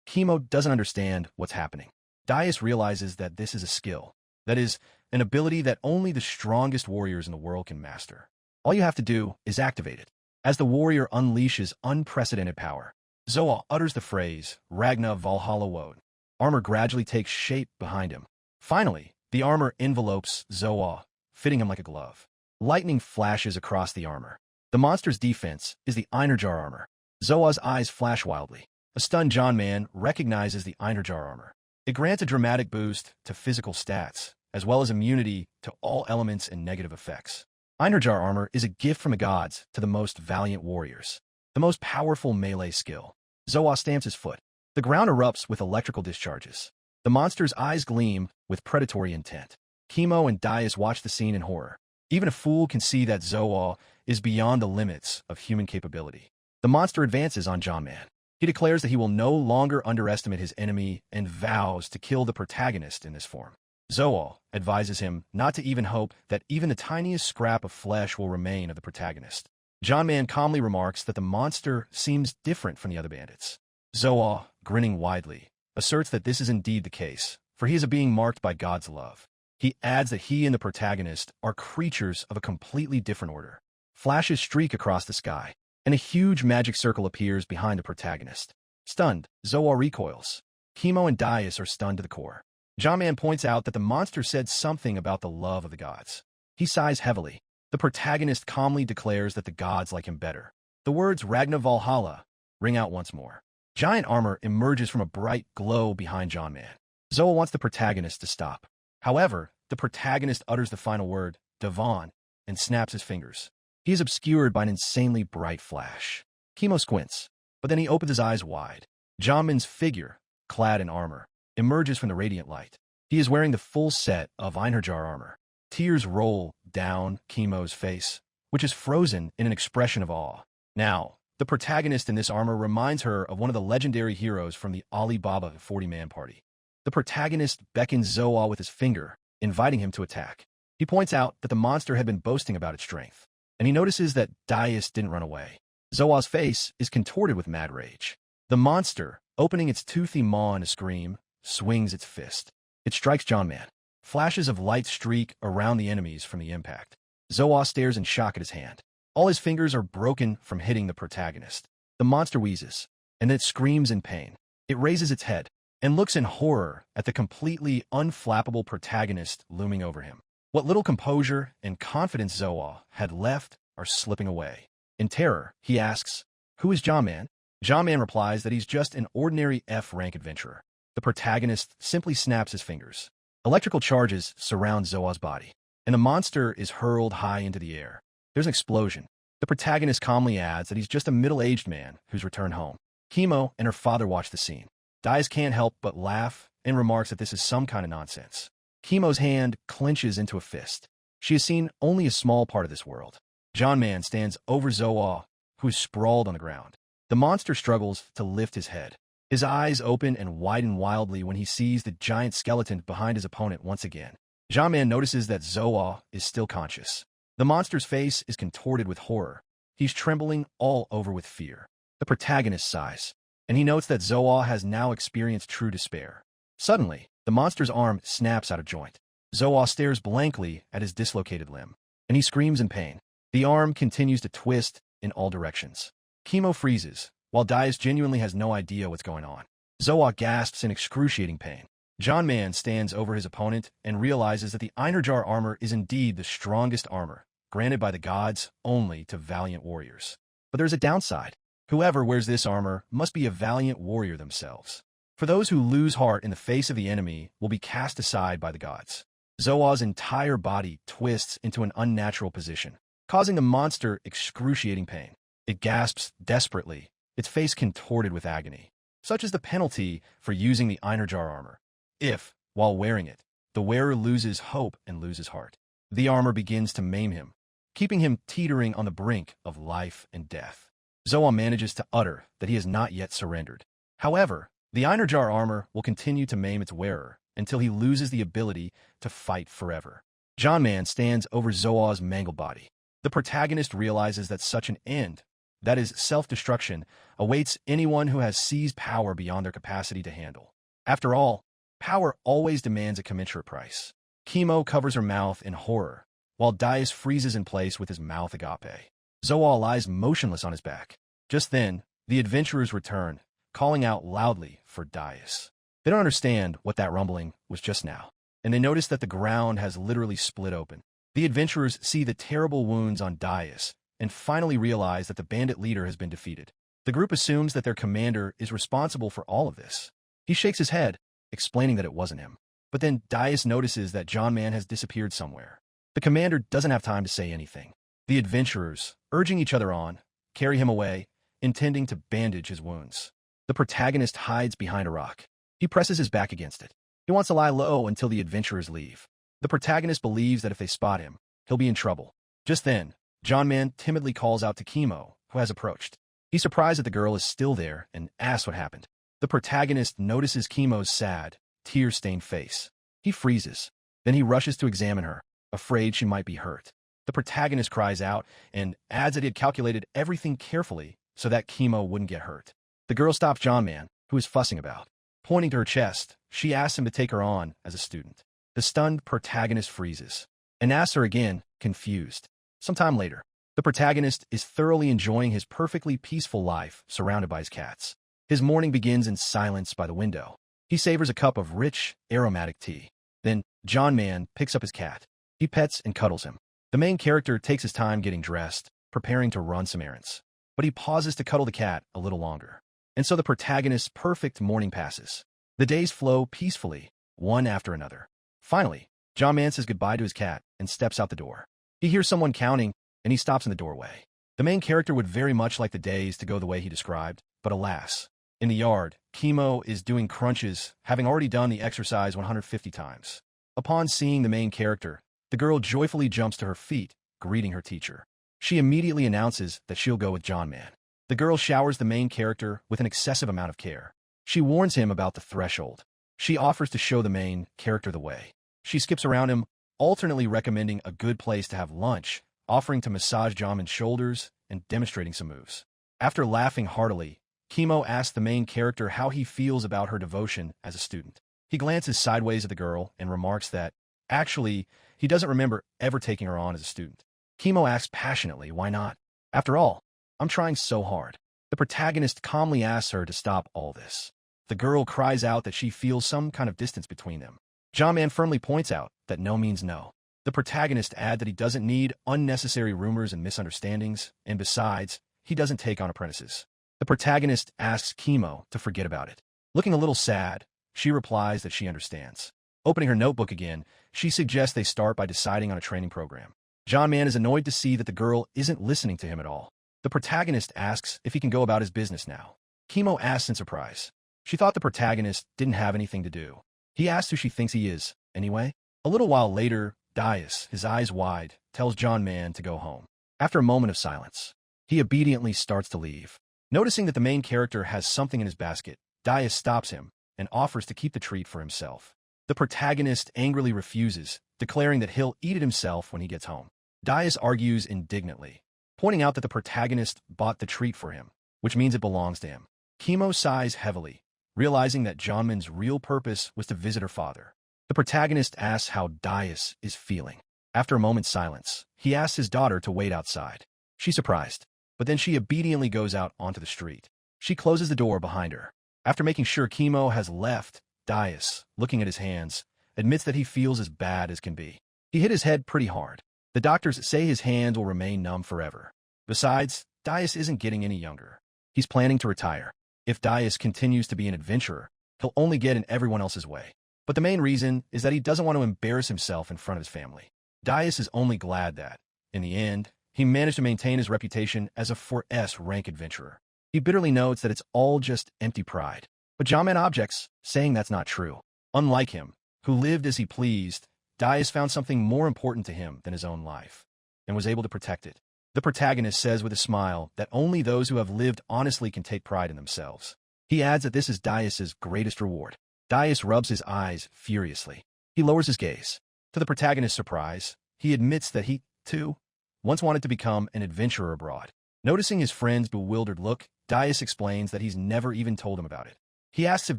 Kimo doesn't understand what's happening. Daius realizes that this is a skill. That is, an ability that only the strongest warriors in the world can master. All you have to do is activate it. As the warrior unleashes unprecedented power, Zoa utters the phrase, Ragna Valhalla Wode. Armor gradually takes shape behind him. Finally, the armor envelopes Zoa, fitting him like a glove. Lightning flashes across the armor. The monster's defense is the Einherjar armor. Zoa's eyes flash wildly. A stunned John Man recognizes the Einherjar armor. It grants a dramatic boost to physical stats, as well as immunity to all elements and negative effects. Einherjar armor is a gift from the gods to the most valiant warriors. The most powerful melee skill. Zoa stamps his foot. The ground erupts with electrical discharges. The monster's eyes gleam with predatory intent. Kimo and Daius watch the scene in horror. Even a fool can see that Zoa is beyond the limits of human capability. The monster advances on John Man. He declares that he will no longer underestimate his enemy and vows to kill the protagonist in this form. Zoa advises him not to even hope that even the tiniest scrap of flesh will remain of the protagonist. John Man calmly remarks that the monster seems different from the other bandits. Zoa, grinning widely, asserts that this is indeed the case, for he is a being marked by God's love. He adds that he and the protagonist are creatures of a completely different order. Flashes streak across the sky, and a huge magic circle appears behind the protagonist. Stunned, Zoa recoils. Kimo and Daius are stunned to the core. John Man points out that the monster said something about the love of the gods. He sighs heavily. The protagonist calmly declares that the gods like him better. The words Ragna Valhalla ring out once more. Giant armor emerges from a bright glow behind John Man. Zoa wants the protagonist to stop. However, the protagonist utters the final word, Devon, and snaps his fingers. He is obscured by an insanely bright flash. Kimo squints, but then he opens his eyes wide. John Man's figure, clad in armor, emerges from the radiant light. He is wearing the full set of Einherjar armor. Tears roll down Kimo's face, which is frozen in an expression of awe. Now, the protagonist in this armor reminds her of one of the legendary heroes from the Alibaba 40-man party. The protagonist beckons Zoa with his finger, inviting him to attack. He points out that the monster had been boasting about its strength, and he notices that Daius didn't run away. Zoa's face is contorted with mad rage. The monster, opening its toothy maw in a scream, swings its fist. It strikes John Man. Flashes of light streak around the enemies from the impact. Zoa stares in shock at his hand. All his fingers are broken from hitting the protagonist. The monster wheezes, and then it screams in pain. It raises its head and looks in horror at the completely unflappable protagonist looming over him. What little composure and confidence Zoa had left are slipping away. In terror, he asks, "Who is John Man?" John Man replies that he's just an ordinary F-rank adventurer. The protagonist simply snaps his fingers. Electrical charges surround Zoa's body, and the monster is hurled high into the air. There's an explosion. The protagonist calmly adds that he's just a middle-aged man who's returned home. Kimo and her father watch the scene. Daius can't help but laugh and remarks that this is some kind of nonsense. Kimo's hand clenches into a fist. She has seen only a small part of this world. John Man stands over Zoa, who is sprawled on the ground. The monster struggles to lift his head. His eyes open and widen wildly when he sees the giant skeleton behind his opponent once again. John Man notices that Zoa is still conscious. The monster's face is contorted with horror. He's trembling all over with fear. The protagonist sighs, and he notes that Zoa has now experienced true despair. Suddenly, the monster's arm snaps out of joint. Zoa stares blankly at his dislocated limb, and he screams in pain. The arm continues to twist in all directions. Chemo freezes, while Daius genuinely has no idea what's going on. Zoa gasps in excruciating pain. John Man stands over his opponent and realizes that the Einerjar armor is indeed the strongest armor, granted by the gods only to valiant warriors. But there's a downside. Whoever wears this armor must be a valiant warrior themselves. For those who lose heart in the face of the enemy will be cast aside by the gods. Zoa's entire body twists into an unnatural position, causing the monster excruciating pain. It gasps desperately, its face contorted with agony. Such is the penalty for using the Einerjar armor. If, while wearing it, the wearer loses hope and loses heart, the armor begins to maim him, keeping him teetering on the brink of life and death. Zoa manages to utter that he has not yet surrendered. However, the Einerjar armor will continue to maim its wearer until he loses the ability to fight forever. John Man stands over Zoa's mangled body. The protagonist realizes that such an end, that is, self-destruction, awaits anyone who has seized power beyond their capacity to handle. After all, power always demands a commensurate price. Chemo covers her mouth in horror, while Daius freezes in place with his mouth agape. Zoa lies motionless on his back. Just then, the adventurers return, calling out loudly for Daius. They don't understand what that rumbling was just now, and they notice that the ground has literally split open. The adventurers see the terrible wounds on Daius and finally realize that the bandit leader has been defeated. The group assumes that their commander is responsible for all of this. He shakes his head, explaining that it wasn't him. But then Daius notices that John Man has disappeared somewhere. The commander doesn't have time to say anything. The adventurers, urging each other on, carry him away, intending to bandage his wounds. The protagonist hides behind a rock. He presses his back against it. He wants to lie low until the adventurers leave. The protagonist believes that if they spot him, he'll be in trouble. Just then, John Man timidly calls out to Chemo, who has approached. He's surprised that the girl is still there and asks what happened. The protagonist notices Chemo's sad, tear-stained face. He freezes. Then he rushes to examine her, afraid she might be hurt. The protagonist cries out and adds that he had calculated everything carefully so that Chemo wouldn't get hurt. The girl stops John Man, who is fussing about. Pointing to her chest, she asks him to take her on as a student. The stunned protagonist freezes and asks her again, confused. Sometime later, the protagonist is thoroughly enjoying his perfectly peaceful life surrounded by his cats. His morning begins in silence by the window. He savors a cup of rich, aromatic tea. Then, John Man picks up his cat. He pets and cuddles him. The main character takes his time getting dressed, preparing to run some errands. But he pauses to cuddle the cat a little longer. And so the protagonist's perfect morning passes. The days flow peacefully, one after another. Finally, John Man says goodbye to his cat and steps out the door. He hears someone counting, and he stops in the doorway. The main character would very much like the days to go the way he described, but alas, in the yard, Chemo is doing crunches, having already done the exercise 150 times. Upon seeing the main character, the girl joyfully jumps to her feet, greeting her teacher. She immediately announces that she'll go with John Man. The girl showers the main character with an excessive amount of care. She warns him about the threshold. She offers to show the main character the way. She skips around him, alternately recommending a good place to have lunch, offering to massage John Man's shoulders, and demonstrating some moves. After laughing heartily, Chemo asks the main character how he feels about her devotion as a student. He glances sideways at the girl and remarks that, actually, he doesn't remember ever taking her on as a student. Chemo asks passionately, why not? After all, I'm trying so hard. The protagonist calmly asks her to stop all this. The girl cries out that she feels some kind of distance between them. John Man firmly points out that no means no. The protagonist adds that he doesn't need unnecessary rumors and misunderstandings, and besides, he doesn't take on apprentices. The protagonist asks Chemo to forget about it. Looking a little sad, she replies that she understands. Opening her notebook again, she suggests they start by deciding on a training program. John Man is annoyed to see that the girl isn't listening to him at all. The protagonist asks if he can go about his business now. Chemo asks in surprise. She thought the protagonist didn't have anything to do. He asks who she thinks he is, anyway. A little while later, Daius, his eyes wide, tells John Man to go home. After a moment of silence, he obediently starts to leave. Noticing that the main character has something in his basket, Daius stops him and offers to keep the treat for himself. The protagonist angrily refuses, declaring that he'll eat it himself when he gets home. Daius argues indignantly, pointing out that the protagonist bought the treat for him, which means it belongs to him. Chemo sighs heavily, realizing that John Man's real purpose was to visit her father. The protagonist asks how Daius is feeling. After a moment's silence, he asks his daughter to wait outside. She's surprised. but then she obediently goes out onto the street. She closes the door behind her. After making sure Kimo has left, Daius, looking at his hands, admits that he feels as bad as can be. He hit his head pretty hard. The doctors say his hands will remain numb forever. Besides, Daius isn't getting any younger. He's planning to retire. If Daius continues to be an adventurer, he'll only get in everyone else's way. But the main reason is that he doesn't want to embarrass himself in front of his family. Daius is only glad that, in the end, he managed to maintain his reputation as a 4S rank adventurer. He bitterly notes that it's all just empty pride. But Janman objects, saying that's not true. Unlike him, who lived as he pleased, Daius found something more important to him than his own life, and was able to protect it. The protagonist says with a smile that only those who have lived honestly can take pride in themselves. He adds that this is Daius's greatest reward. Daius rubs his eyes furiously. He lowers his gaze. To the protagonist's surprise, he admits that he, too, once wanted to become an adventurer abroad. Noticing his friend's bewildered look, Daius explains that he's never even told him about it. He asks if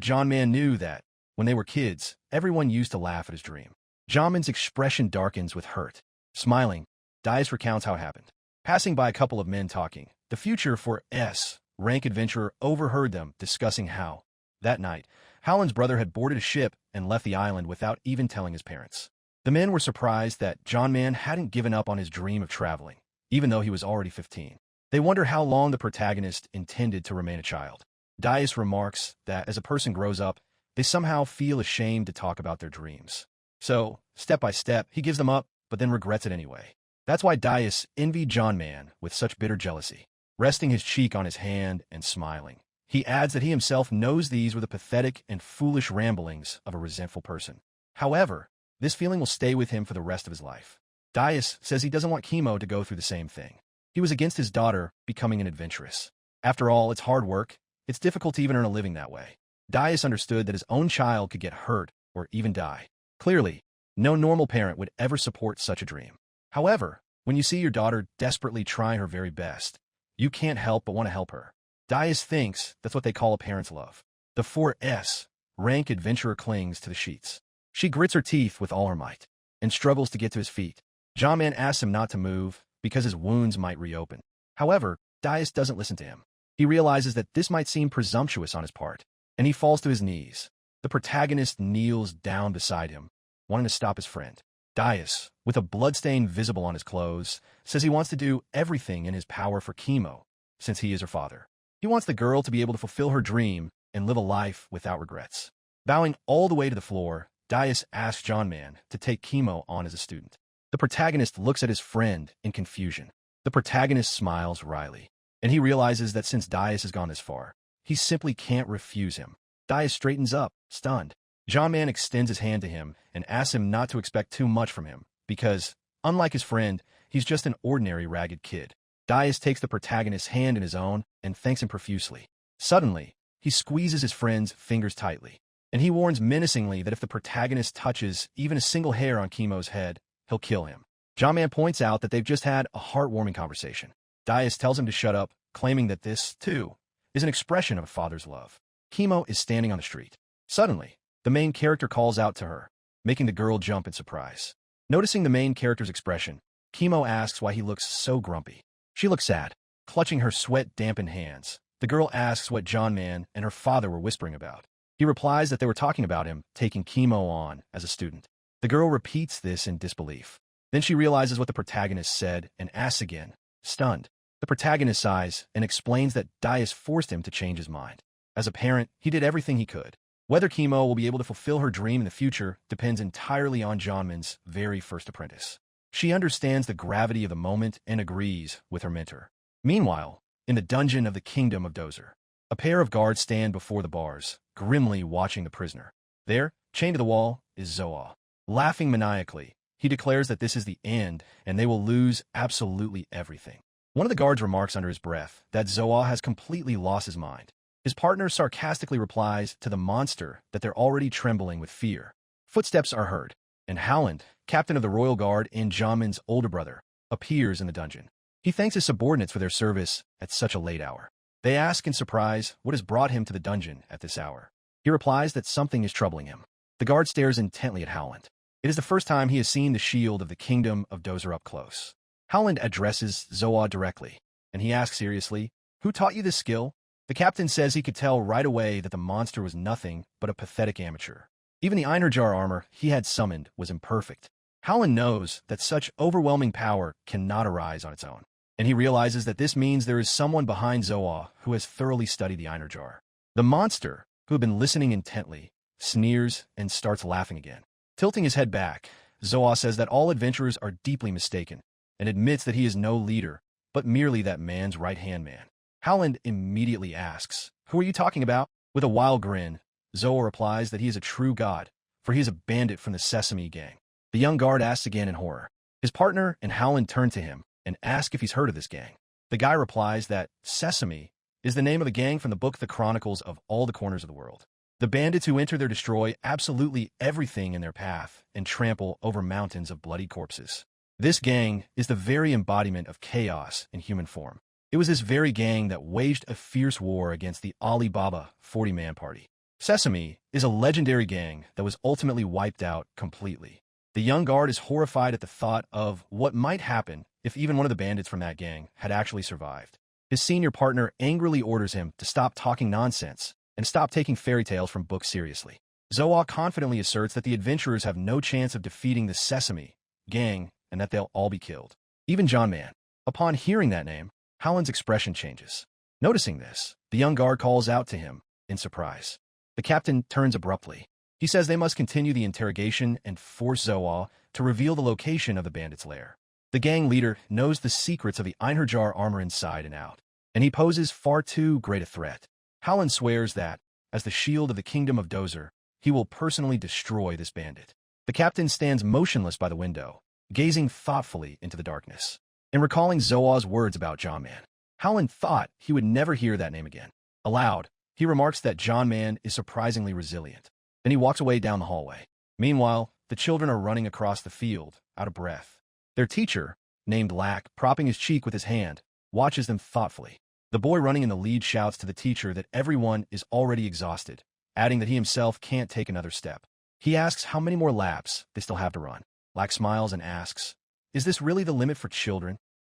Janman knew that, when they were kids, everyone used to laugh at his dream. Janman's expression darkens with hurt. Smiling, Daius recounts how it happened. Passing by a couple of men talking, the future for S-rank adventurer overheard them discussing how, that night, Howland's brother had boarded a ship and left the island without even telling his parents. The men were surprised that Janman hadn't given up on his dream of traveling, even though he was already 15. They wonder how long the protagonist intended to remain a child. Daius remarks that as a person grows up, they somehow feel ashamed to talk about their dreams. So, step by step, he gives them up, but then regrets it anyway. That's why Daius envied Janman with such bitter jealousy, resting his cheek on his hand and smiling. He adds that he himself knows these were the pathetic and foolish ramblings of a resentful person. However, this feeling will stay with him for the rest of his life. Daius says he doesn't want Kimo to go through the same thing. He was against his daughter becoming an adventuress. After all, it's hard work. It's difficult to even earn a living that way. Daius understood that his own child could get hurt or even die. Clearly, no normal parent would ever support such a dream. However, when you see your daughter desperately trying her very best, you can't help but want to help her. Daius thinks that's what they call a parent's love. The 4S rank adventurer clings to the sheets. She grits her teeth with all her might and struggles to get to his feet. Janman asks him not to move because his wounds might reopen. However, Daius doesn't listen to him. He realizes that this might seem presumptuous on his part, and he falls to his knees. The protagonist kneels down beside him, wanting to stop his friend. Daius, with a bloodstain visible on his clothes, says he wants to do everything in his power for Kimo, since he is her father. He wants the girl to be able to fulfill her dream and live a life without regrets. Bowing all the way to the floor, Daius asks Janman to take Kimo on as a student. The protagonist looks at his friend in confusion. The protagonist smiles wryly, and he realizes that since Daius has gone this far, he simply can't refuse him. Daius straightens up, stunned. Janman extends his hand to him and asks him not to expect too much from him, because, unlike his friend, he's just an ordinary ragged kid. Daius takes the protagonist's hand in his own and thanks him profusely. Suddenly, he squeezes his friend's fingers tightly, and he warns menacingly that if the protagonist touches even a single hair on Kimo's head, he'll kill him. Janman points out that they've just had a heartwarming conversation. Daius tells him to shut up, claiming that this, too, is an expression of a father's love. Kimo is standing on the street. Suddenly, the main character calls out to her, making the girl jump in surprise. Noticing the main character's expression, Kimo asks why he looks so grumpy. She looks sad, clutching her sweat-dampened hands. The girl asks what Janman and her father were whispering about. He replies that they were talking about him taking Kimo on as a student. The girl repeats this in disbelief. Then she realizes what the protagonist said and asks again, stunned. The protagonist sighs and explains that Daius forced him to change his mind. As a parent, he did everything he could. Whether Kimo will be able to fulfill her dream in the future depends entirely on Janman's very first apprentice. She understands the gravity of the moment and agrees with her mentor. Meanwhile, in the dungeon of the Kingdom of Dozer, a pair of guards stand before the bars, grimly watching the prisoner. There, chained to the wall, is Zoa. Laughing maniacally, he declares that this is the end and they will lose absolutely everything. One of the guards remarks under his breath that Zoa has completely lost his mind. His partner sarcastically replies to the monster that they're already trembling with fear. Footsteps are heard, and Howland, captain of the Royal Guard and Janman's older brother, appears in the dungeon. He thanks his subordinates for their service at such a late hour. They ask in surprise what has brought him to the dungeon at this hour. He replies that something is troubling him. The guard stares intently at Howland. It is the first time he has seen the shield of the Kingdom of Dozer up close. Howland addresses Zoa directly. and he asks seriously, "Who taught you this skill?" The captain says he could tell right away that the monster was nothing but a pathetic amateur. Even the Einherjar armor he had summoned was imperfect. Howland knows that such overwhelming power cannot arise on its own, and he realizes that this means there is someone behind Zoa who has thoroughly studied the Einherjar. The monster, who had been listening intently, sneers and starts laughing again. Tilting his head back, Zoa says that all adventurers are deeply mistaken, and admits that he is no leader, but merely that man's right-hand man. Howland immediately asks, "Who are you talking about?" With a wild grin, Zoa replies that he is a true god, for he is a bandit from the Sesame gang. The young guard asks again in horror. His partner and Howland turn to him and ask if he's heard of this gang. The guy replies that Sesame is the name of a gang from the book The Chronicles of All the Corners of the World. The bandits who enter there destroy absolutely everything in their path and trample over mountains of bloody corpses. This gang is the very embodiment of chaos in human form. It was this very gang that waged a fierce war against the Alibaba 40-man party. Sesame is a legendary gang that was ultimately wiped out completely. The young guard is horrified at the thought of what might happen if even one of the bandits from that gang had actually survived. His senior partner angrily orders him to stop talking nonsense and stop taking fairy tales from books seriously. Zoa confidently asserts that the adventurers have no chance of defeating the Sesame gang and that they'll all be killed. Even John Man. Upon hearing that name, Howland's expression changes. Noticing this, the young guard calls out to him in surprise. The captain turns abruptly. He says they must continue the interrogation and force Zoa to reveal the location of the bandits' lair. The gang leader knows the secrets of the Einherjar armor inside and out, and he poses far too great a threat. Howland swears that, as the shield of the kingdom of Dozer, he will personally destroy this bandit. The captain stands motionless by the window, gazing thoughtfully into the darkness. And recalling Zoa's words about John Man, Howland thought he would never hear that name again. Aloud, he remarks that John Man is surprisingly resilient. Then he walks away down the hallway. Meanwhile, the children are running across the field, out of breath. Their teacher, named Lack, propping his cheek with his hand, watches them thoughtfully. The boy running in the lead shouts to the teacher that everyone is already exhausted, adding that he himself can't take another step. He asks how many more laps they still have to run. Lack smiles and asks, "Is this really the limit for children?"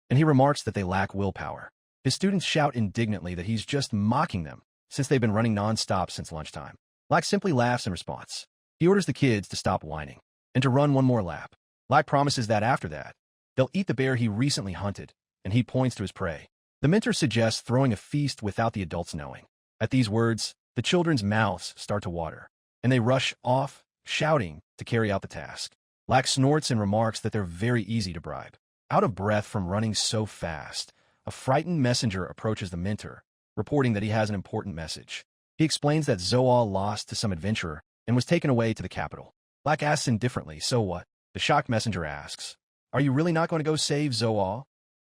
And he remarks that they lack willpower. His students shout indignantly that he's just mocking them, since they've been running non-stop since lunchtime. Lack simply laughs in response. He orders the kids to stop whining and to run one more lap. Lack promises that after that, they'll eat the bear he recently hunted, and he points to his prey. The mentor suggests throwing a feast without the adults knowing. At these words, the children's mouths start to water, and they rush off, shouting, to carry out the task. Lack snorts and remarks that they're very easy to bribe. Out of breath from running so fast, a frightened messenger approaches the mentor, reporting that he has an important message. He explains that Zoa lost to some adventurer and was taken away to the capital. Lack asks indifferently, "So what?" The shocked messenger asks, "Are you really not going to go save Zoa?"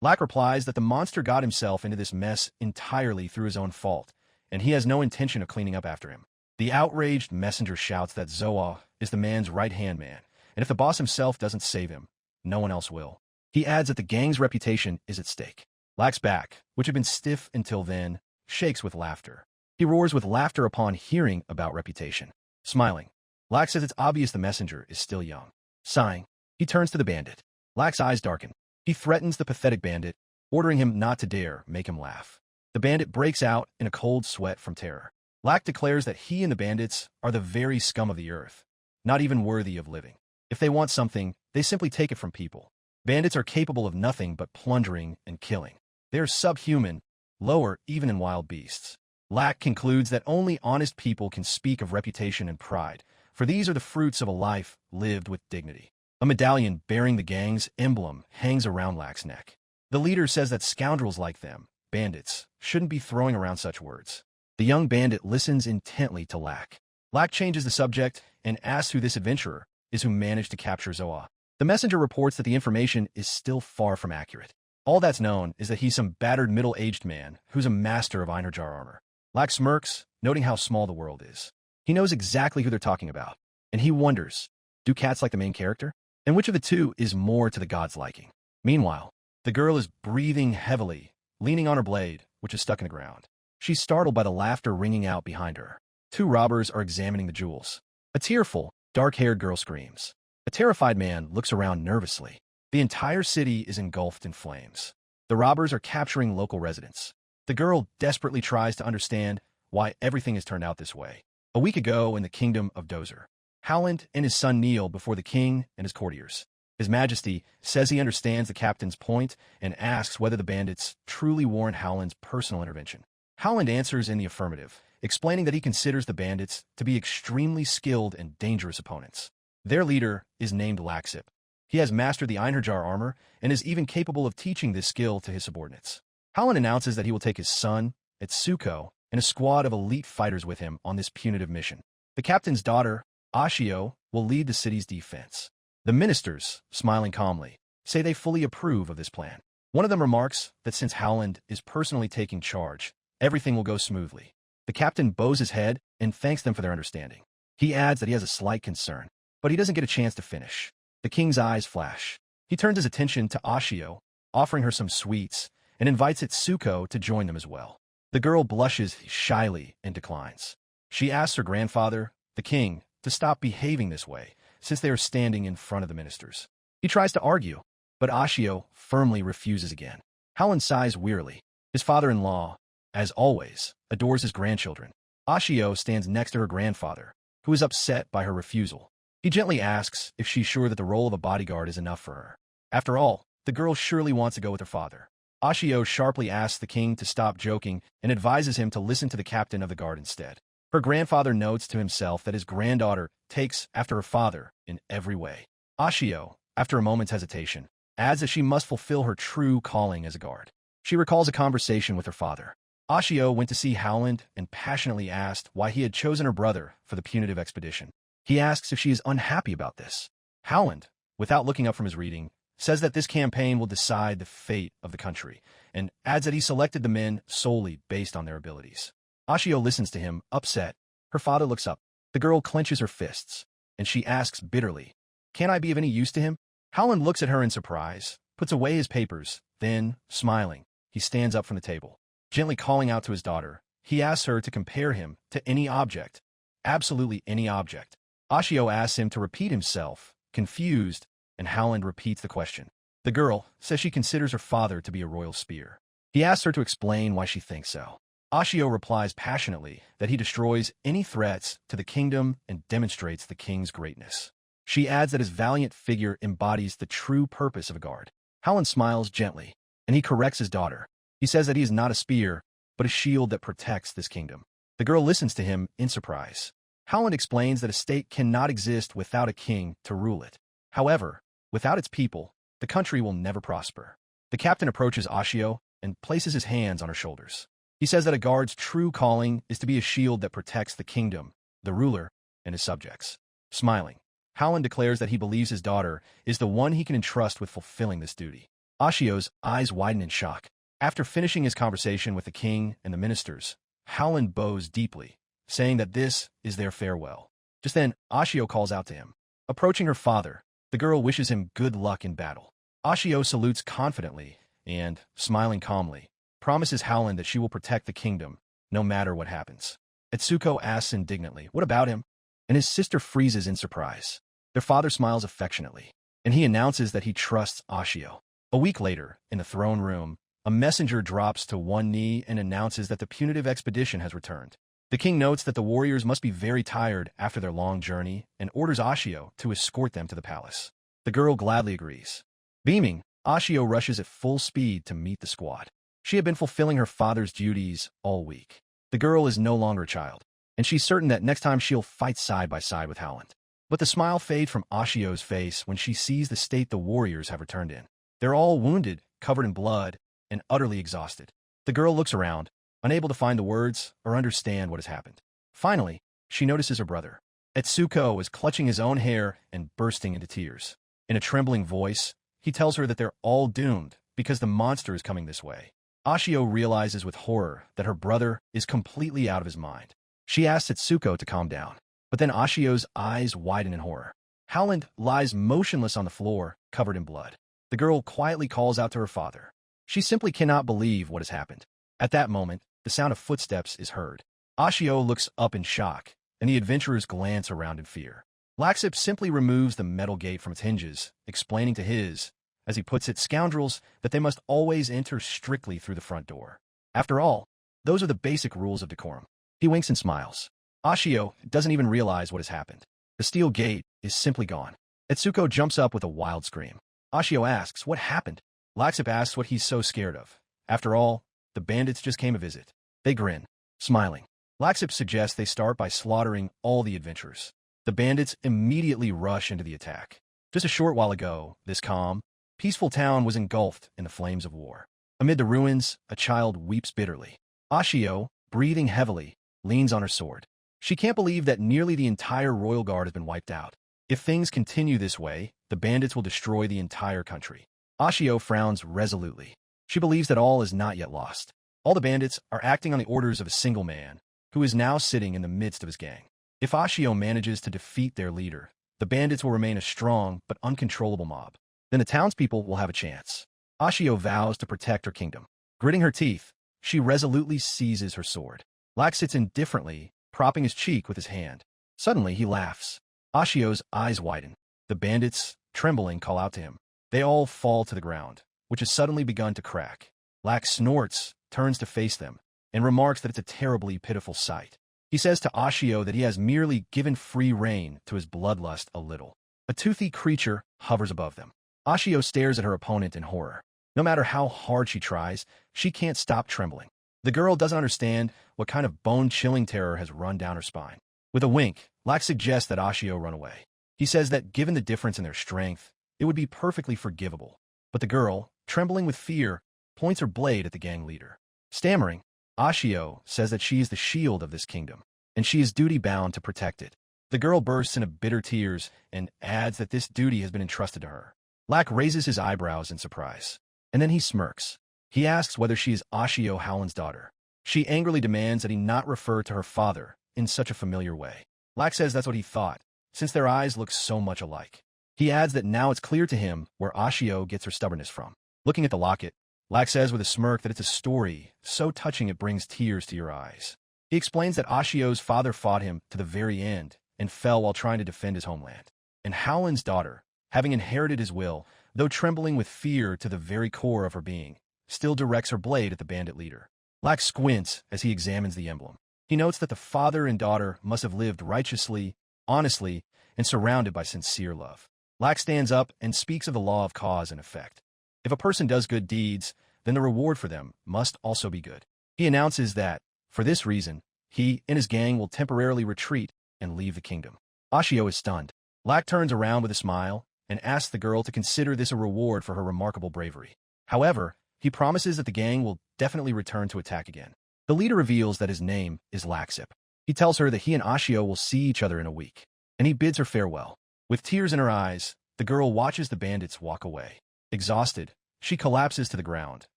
Lack replies that the monster got himself into this mess entirely through his own fault, and he has no intention of cleaning up after him. The outraged messenger shouts that Zoa is the man's right-hand man, and if the boss himself doesn't save him, no one else will. He adds that the gang's reputation is at stake. Lack's back, which had been stiff until then, shakes with laughter. He roars with laughter upon hearing about reputation. Smiling, Lack says it's obvious the messenger is still young. Sighing, he turns to the bandit. Lack's eyes darken. He threatens the pathetic bandit, ordering him not to dare make him laugh. The bandit breaks out in a cold sweat from terror. Lack declares that he and the bandits are the very scum of the earth, not even worthy of living. If they want something, they simply take it from people. Bandits are capable of nothing but plundering and killing. They are subhuman, lower even than wild beasts. Lack concludes that only honest people can speak of reputation and pride, for these are the fruits of a life lived with dignity. A medallion bearing the gang's emblem hangs around Lack's neck. The leader says that scoundrels like them, bandits, shouldn't be throwing around such words. The young bandit listens intently to Lack. Lack changes the subject and asks who this adventurer is who managed to capture Zoa. The messenger reports that the information is still far from accurate. All that's known is that he's some battered middle-aged man who's a master of Einherjar armor. Lack smirks, noting how small the world is. He knows exactly who they're talking about, and he wonders, do cats like the main character? And which of the two is more to the god's liking? Meanwhile, the girl is breathing heavily, leaning on her blade, which is stuck in the ground. She's startled by the laughter ringing out behind her. Two robbers are examining the jewels. A tearful, dark-haired girl screams. A terrified man looks around nervously. The entire city is engulfed in flames. The The robbers are capturing local residents. The girl desperately tries to understand why everything has turned out this way. A week ago in the kingdom of Dozer, Howland and his son kneel before the king and his courtiers. His Majesty says he understands the captain's point and asks whether the bandits truly warrant Howland's personal intervention. Howland answers in the affirmative, explaining that he considers the bandits to be extremely skilled and dangerous opponents. Their leader is named Laxip. He has mastered the Einherjar armor and is even capable of teaching this skill to his subordinates. Howland announces that he will take his son, Etsuko, and a squad of elite fighters with him on this punitive mission. The captain's daughter, Ashio, will lead the city's defense. The ministers, smiling calmly, say they fully approve of this plan. One of them remarks that since Howland is personally taking charge, everything will go smoothly. The captain bows his head and thanks them for their understanding. He adds that he has a slight concern, but he doesn't get a chance to finish. The king's eyes flash. He turns his attention to Ashio, offering her some sweets, and invites Etsuko to join them as well. The girl blushes shyly and declines. She asks her grandfather, the king, to stop behaving this way, since they are standing in front of the ministers. He tries to argue, but Ashio firmly refuses again. Howland sighs wearily. His father-in-law, as always, adores his grandchildren. Ashio stands next to her grandfather, who is upset by her refusal. He gently asks if she's sure that the role of a bodyguard is enough for her. After all, the girl surely wants to go with her father. Ashio sharply asks the king to stop joking and advises him to listen to the captain of the guard instead. Her grandfather notes to himself that his granddaughter takes after her father in every way. Ashio, after a moment's hesitation, adds that she must fulfill her true calling as a guard. She recalls a conversation with her father. Ashio went to see Howland and passionately asked why he had chosen her brother for the punitive expedition. He asks if she is unhappy about this. Howland, without looking up from his reading, says that this campaign will decide the fate of the country, and adds that he selected the men solely based on their abilities. Ashio listens to him, upset. Her father looks up. The girl clenches her fists, and she asks bitterly, "Can I be of any use to him?" Howland looks at her in surprise, puts away his papers, then, smiling, he stands up from the table. Gently calling out to his daughter, he asks her to compare him to any object, absolutely any object. Ashio asks him to repeat himself, confused, and Howland repeats the question. The girl says she considers her father to be a royal spear. He asks her to explain why she thinks so. Ashio replies passionately that he destroys any threats to the kingdom and demonstrates the king's greatness. She adds that his valiant figure embodies the true purpose of a guard. Howland smiles gently, and he corrects his daughter. He says that he is not a spear, but a shield that protects this kingdom. The girl listens to him in surprise. Howland explains that a state cannot exist without a king to rule it. However, without its people, the country will never prosper. The captain approaches Ashio and places his hands on her shoulders. He says that a guard's true calling is to be a shield that protects the kingdom, the ruler, and his subjects. Smiling, Howland declares that he believes his daughter is the one he can entrust with fulfilling this duty. Ashio's eyes widen in shock. After finishing his conversation with the king and the ministers, Howland bows deeply, saying that this is their farewell. Just then, Ashio calls out to him. Approaching her father, the girl wishes him good luck in battle. Ashio salutes confidently and, smiling calmly, promises Howland that she will protect the kingdom, no matter what happens. Etsuko asks indignantly, "What about him?" And his sister freezes in surprise. Their father smiles affectionately, and he announces that he trusts Ashio. A week later, in the throne room, a messenger drops to one knee and announces that the punitive expedition has returned. The king notes that the warriors must be very tired after their long journey and orders Ashio to escort them to the palace. The girl gladly agrees. Beaming, Ashio rushes at full speed to meet the squad. She had been fulfilling her father's duties all week. The girl is no longer a child, and she's certain that next time she'll fight side by side with Howland. But the smile fades from Ashio's face when she sees the state the warriors have returned in. They're all wounded, covered in blood, and utterly exhausted. The girl looks around, unable to find the words or understand what has happened. Finally, she notices her brother. Etsuko is clutching his own hair and bursting into tears. In a trembling voice, he tells her that they're all doomed because the monster is coming this way. Ashio realizes with horror that her brother is completely out of his mind. She asks Etsuko to calm down, but then Ashio's eyes widen in horror. Howland lies motionless on the floor, covered in blood. The girl quietly calls out to her father. She simply cannot believe what has happened. At that moment, the sound of footsteps is heard. Ashio looks up in shock, and the adventurers glance around in fear. Laxip simply removes the metal gate from its hinges, explaining to his, as he puts it, scoundrels, that they must always enter strictly through the front door. After all, those are the basic rules of decorum. He winks and smiles. Ashio doesn't even realize what has happened. The steel gate is simply gone. Etsuko jumps up with a wild scream. Ashio asks what happened. Laxip asks what he's so scared of. After all, the bandits just came a visit. They grin, smiling. Laxip suggests they start by slaughtering all the adventurers. The bandits immediately rush into the attack. Just a short while ago, this calm, peaceful town was engulfed in the flames of war. Amid the ruins, a child weeps bitterly. Ashio, breathing heavily, leans on her sword. She can't believe that nearly the entire royal guard has been wiped out. If things continue this way, the bandits will destroy the entire country. Ashio frowns resolutely. She believes that all is not yet lost. All the bandits are acting on the orders of a single man, who is now sitting in the midst of his gang. If Ashio manages to defeat their leader, the bandits will remain a strong but uncontrollable mob. Then the townspeople will have a chance. Ashio vows to protect her kingdom. Gritting her teeth, she resolutely seizes her sword. Lax sits indifferently, propping his cheek with his hand. Suddenly, he laughs. Ashio's eyes widen. The bandits, trembling, call out to him. They all fall to the ground, which has suddenly begun to crack. Lax snorts, turns to face them, and remarks that it's a terribly pitiful sight. He says to Ashio that he has merely given free rein to his bloodlust a little. A toothy creature hovers above them. Ashio stares at her opponent in horror. No matter how hard she tries, she can't stop trembling. The girl doesn't understand what kind of bone-chilling terror has run down her spine. With a wink, Lax suggests that Ashio run away. He says that given the difference in their strength, it would be perfectly forgivable. But the girl, trembling with fear, points her blade at the gang leader. Stammering, Ashio says that she is the shield of this kingdom, and she is duty-bound to protect it. The girl bursts into bitter tears and adds that this duty has been entrusted to her. Lack raises his eyebrows in surprise, and then he smirks. He asks whether she is Ashio Howland's daughter. She angrily demands that he not refer to her father in such a familiar way. Lack says that's what he thought, since their eyes look so much alike. He adds that now it's clear to him where Ashio gets her stubbornness from. Looking at the locket, Lack says with a smirk that it's a story so touching it brings tears to your eyes. He explains that Ashio's father fought him to the very end and fell while trying to defend his homeland. And Howland's daughter, having inherited his will, though trembling with fear to the very core of her being, still directs her blade at the bandit leader. Lack squints as he examines the emblem. He notes that the father and daughter must have lived righteously, honestly, and surrounded by sincere love. Lack stands up and speaks of the law of cause and effect. If a person does good deeds, then the reward for them must also be good. He announces that, for this reason, he and his gang will temporarily retreat and leave the kingdom. Ashio is stunned. Lack turns around with a smile and asks the girl to consider this a reward for her remarkable bravery. However, he promises that the gang will definitely return to attack again. The leader reveals that his name is Laxip. He tells her that he and Ashio will see each other in a week, and he bids her farewell. With tears in her eyes, the girl watches the bandits walk away. Exhausted, she collapses to the ground,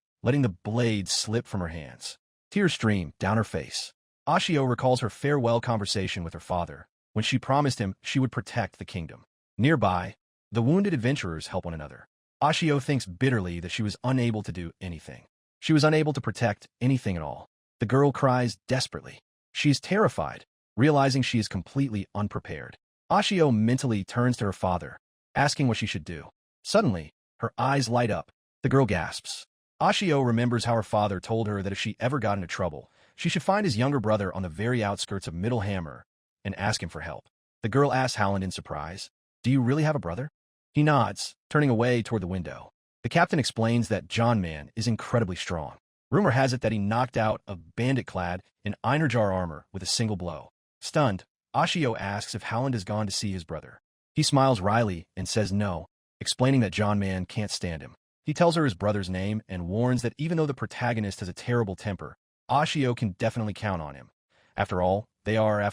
letting the blade slip from her hands. Tears stream down her face. Ashio recalls her farewell conversation with her father, when she promised him she would protect the kingdom. Nearby, the wounded adventurers help one another. Ashio thinks bitterly that she was unable to do anything. She was unable to protect anything at all. The girl cries desperately. She is terrified, realizing she is completely unprepared. Ashio mentally turns to her father, asking what she should do. Suddenly, her eyes light up. The girl gasps. Ashio remembers how her father told her that if she ever got into trouble, she should find his younger brother on the very outskirts of Middle Hammer and ask him for help. The girl asks Howland in surprise, "Do you really have a brother?" He nods, turning away toward the window. The captain explains that John Man is incredibly strong. Rumor has it that he knocked out a bandit clad in Einerjar armor with a single blow. Stunned, Ashio asks if Howland has gone to see his brother. He smiles wryly and says no, explaining that John Man can't stand him. He tells her his brother's name and warns that even though the protagonist has a terrible temper, Ashio can definitely count on him. After all, they are,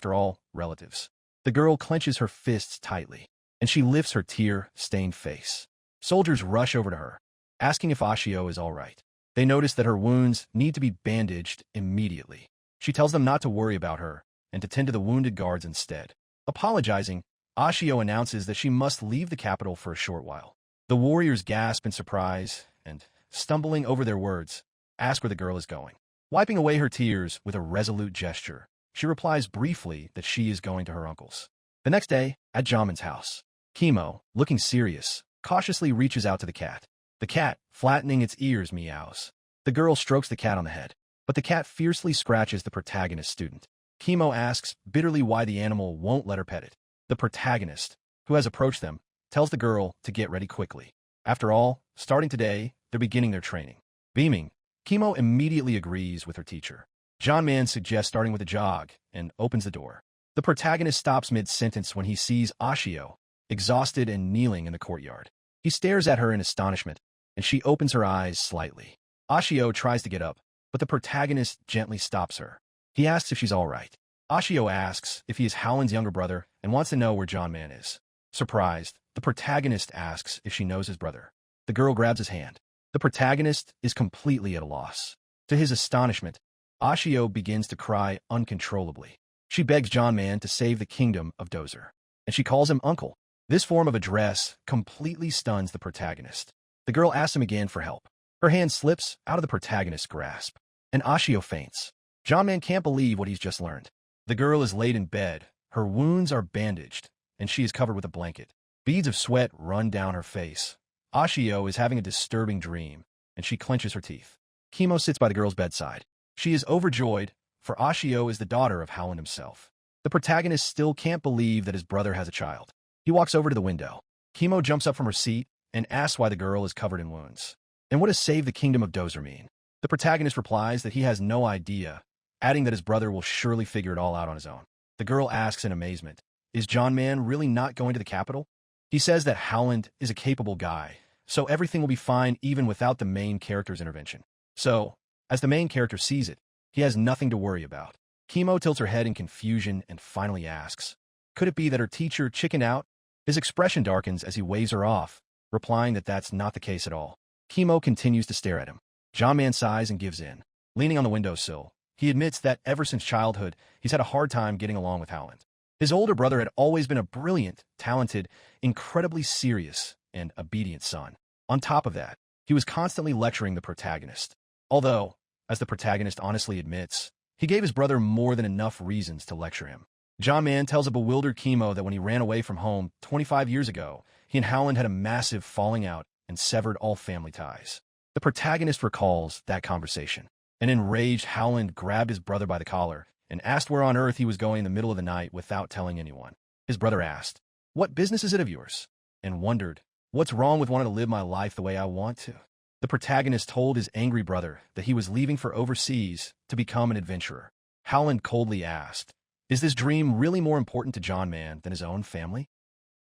relatives. The girl clenches her fists tightly, and she lifts her tear-stained face. Soldiers rush over to her, asking if Ashio is all right. They notice that her wounds need to be bandaged immediately. She tells them not to worry about her and to tend to the wounded guards instead. Apologizing, Ashio announces that she must leave the capital for a short while. The warriors gasp in surprise and, stumbling over their words, ask where the girl is going. Wiping away her tears with a resolute gesture, she replies briefly that she is going to her uncle's. The next day, at Jamin's house, Kimo, looking serious, cautiously reaches out to the cat. The cat, flattening its ears, meows. The girl strokes the cat on the head, but the cat fiercely scratches the protagonist's student. Kimo asks bitterly why the animal won't let her pet it. The protagonist, who has approached them, tells the girl to get ready quickly. After all, starting today, they're beginning their training. Beaming, Kimo immediately agrees with her teacher. John Man suggests starting with a jog and opens the door. The protagonist stops mid-sentence when he sees Ashio, exhausted and kneeling in the courtyard. He stares at her in astonishment, and she opens her eyes slightly. Ashio tries to get up, but the protagonist gently stops her. He asks if she's all right. Ashio asks if he is Howland's younger brother and wants to know where John Man is. Surprised, the protagonist asks if she knows his brother. The girl grabs his hand. The protagonist is completely at a loss. To his astonishment, Ashio begins to cry uncontrollably. She begs John Man to save the kingdom of Dozer, and she calls him uncle. This form of address completely stuns the protagonist. The girl asks him again for help. Her hand slips out of the protagonist's grasp, and Ashio faints. John Man can't believe what he's just learned. The girl is laid in bed, her wounds are bandaged, and she is covered with a blanket. Beads of sweat run down her face. Ashio is having a disturbing dream, and she clenches her teeth. Kimo sits by the girl's bedside. She is overjoyed, for Ashio is the daughter of Howland himself. The protagonist still can't believe that his brother has a child. He walks over to the window. Kimo jumps up from her seat and asks why the girl is covered in wounds. And what does save the kingdom of Dozer mean? The protagonist replies that he has no idea, adding that his brother will surely figure it all out on his own. The girl asks in amazement, is John Man really not going to the capital? He says that Howland is a capable guy, so everything will be fine even without the main character's intervention. So, as the main character sees it, he has nothing to worry about. Kimo tilts her head in confusion and finally asks, could it be that her teacher chickened out? His expression darkens as he waves her off, replying that that's not the case at all. Kimo continues to stare at him. John Man sighs and gives in. Leaning on the windowsill, he admits that ever since childhood, he's had a hard time getting along with Howland. His older brother had always been a brilliant, talented, incredibly serious, and obedient son. On top of that, he was constantly lecturing the protagonist. Although, as the protagonist honestly admits, he gave his brother more than enough reasons to lecture him. John Man tells a bewildered Kimo that when he ran away from home 25 years ago, he and Howland had a massive falling out and severed all family ties. The protagonist recalls that conversation. An enraged Howland grabbed his brother by the collar and asked where on earth he was going in the middle of the night without telling anyone. His brother asked, "What business is it of yours?" and wondered, "What's wrong with wanting to live my life the way I want to?" The protagonist told his angry brother that he was leaving for overseas to become an adventurer. Howland coldly asked, "Is this dream really more important to John Man than his own family?"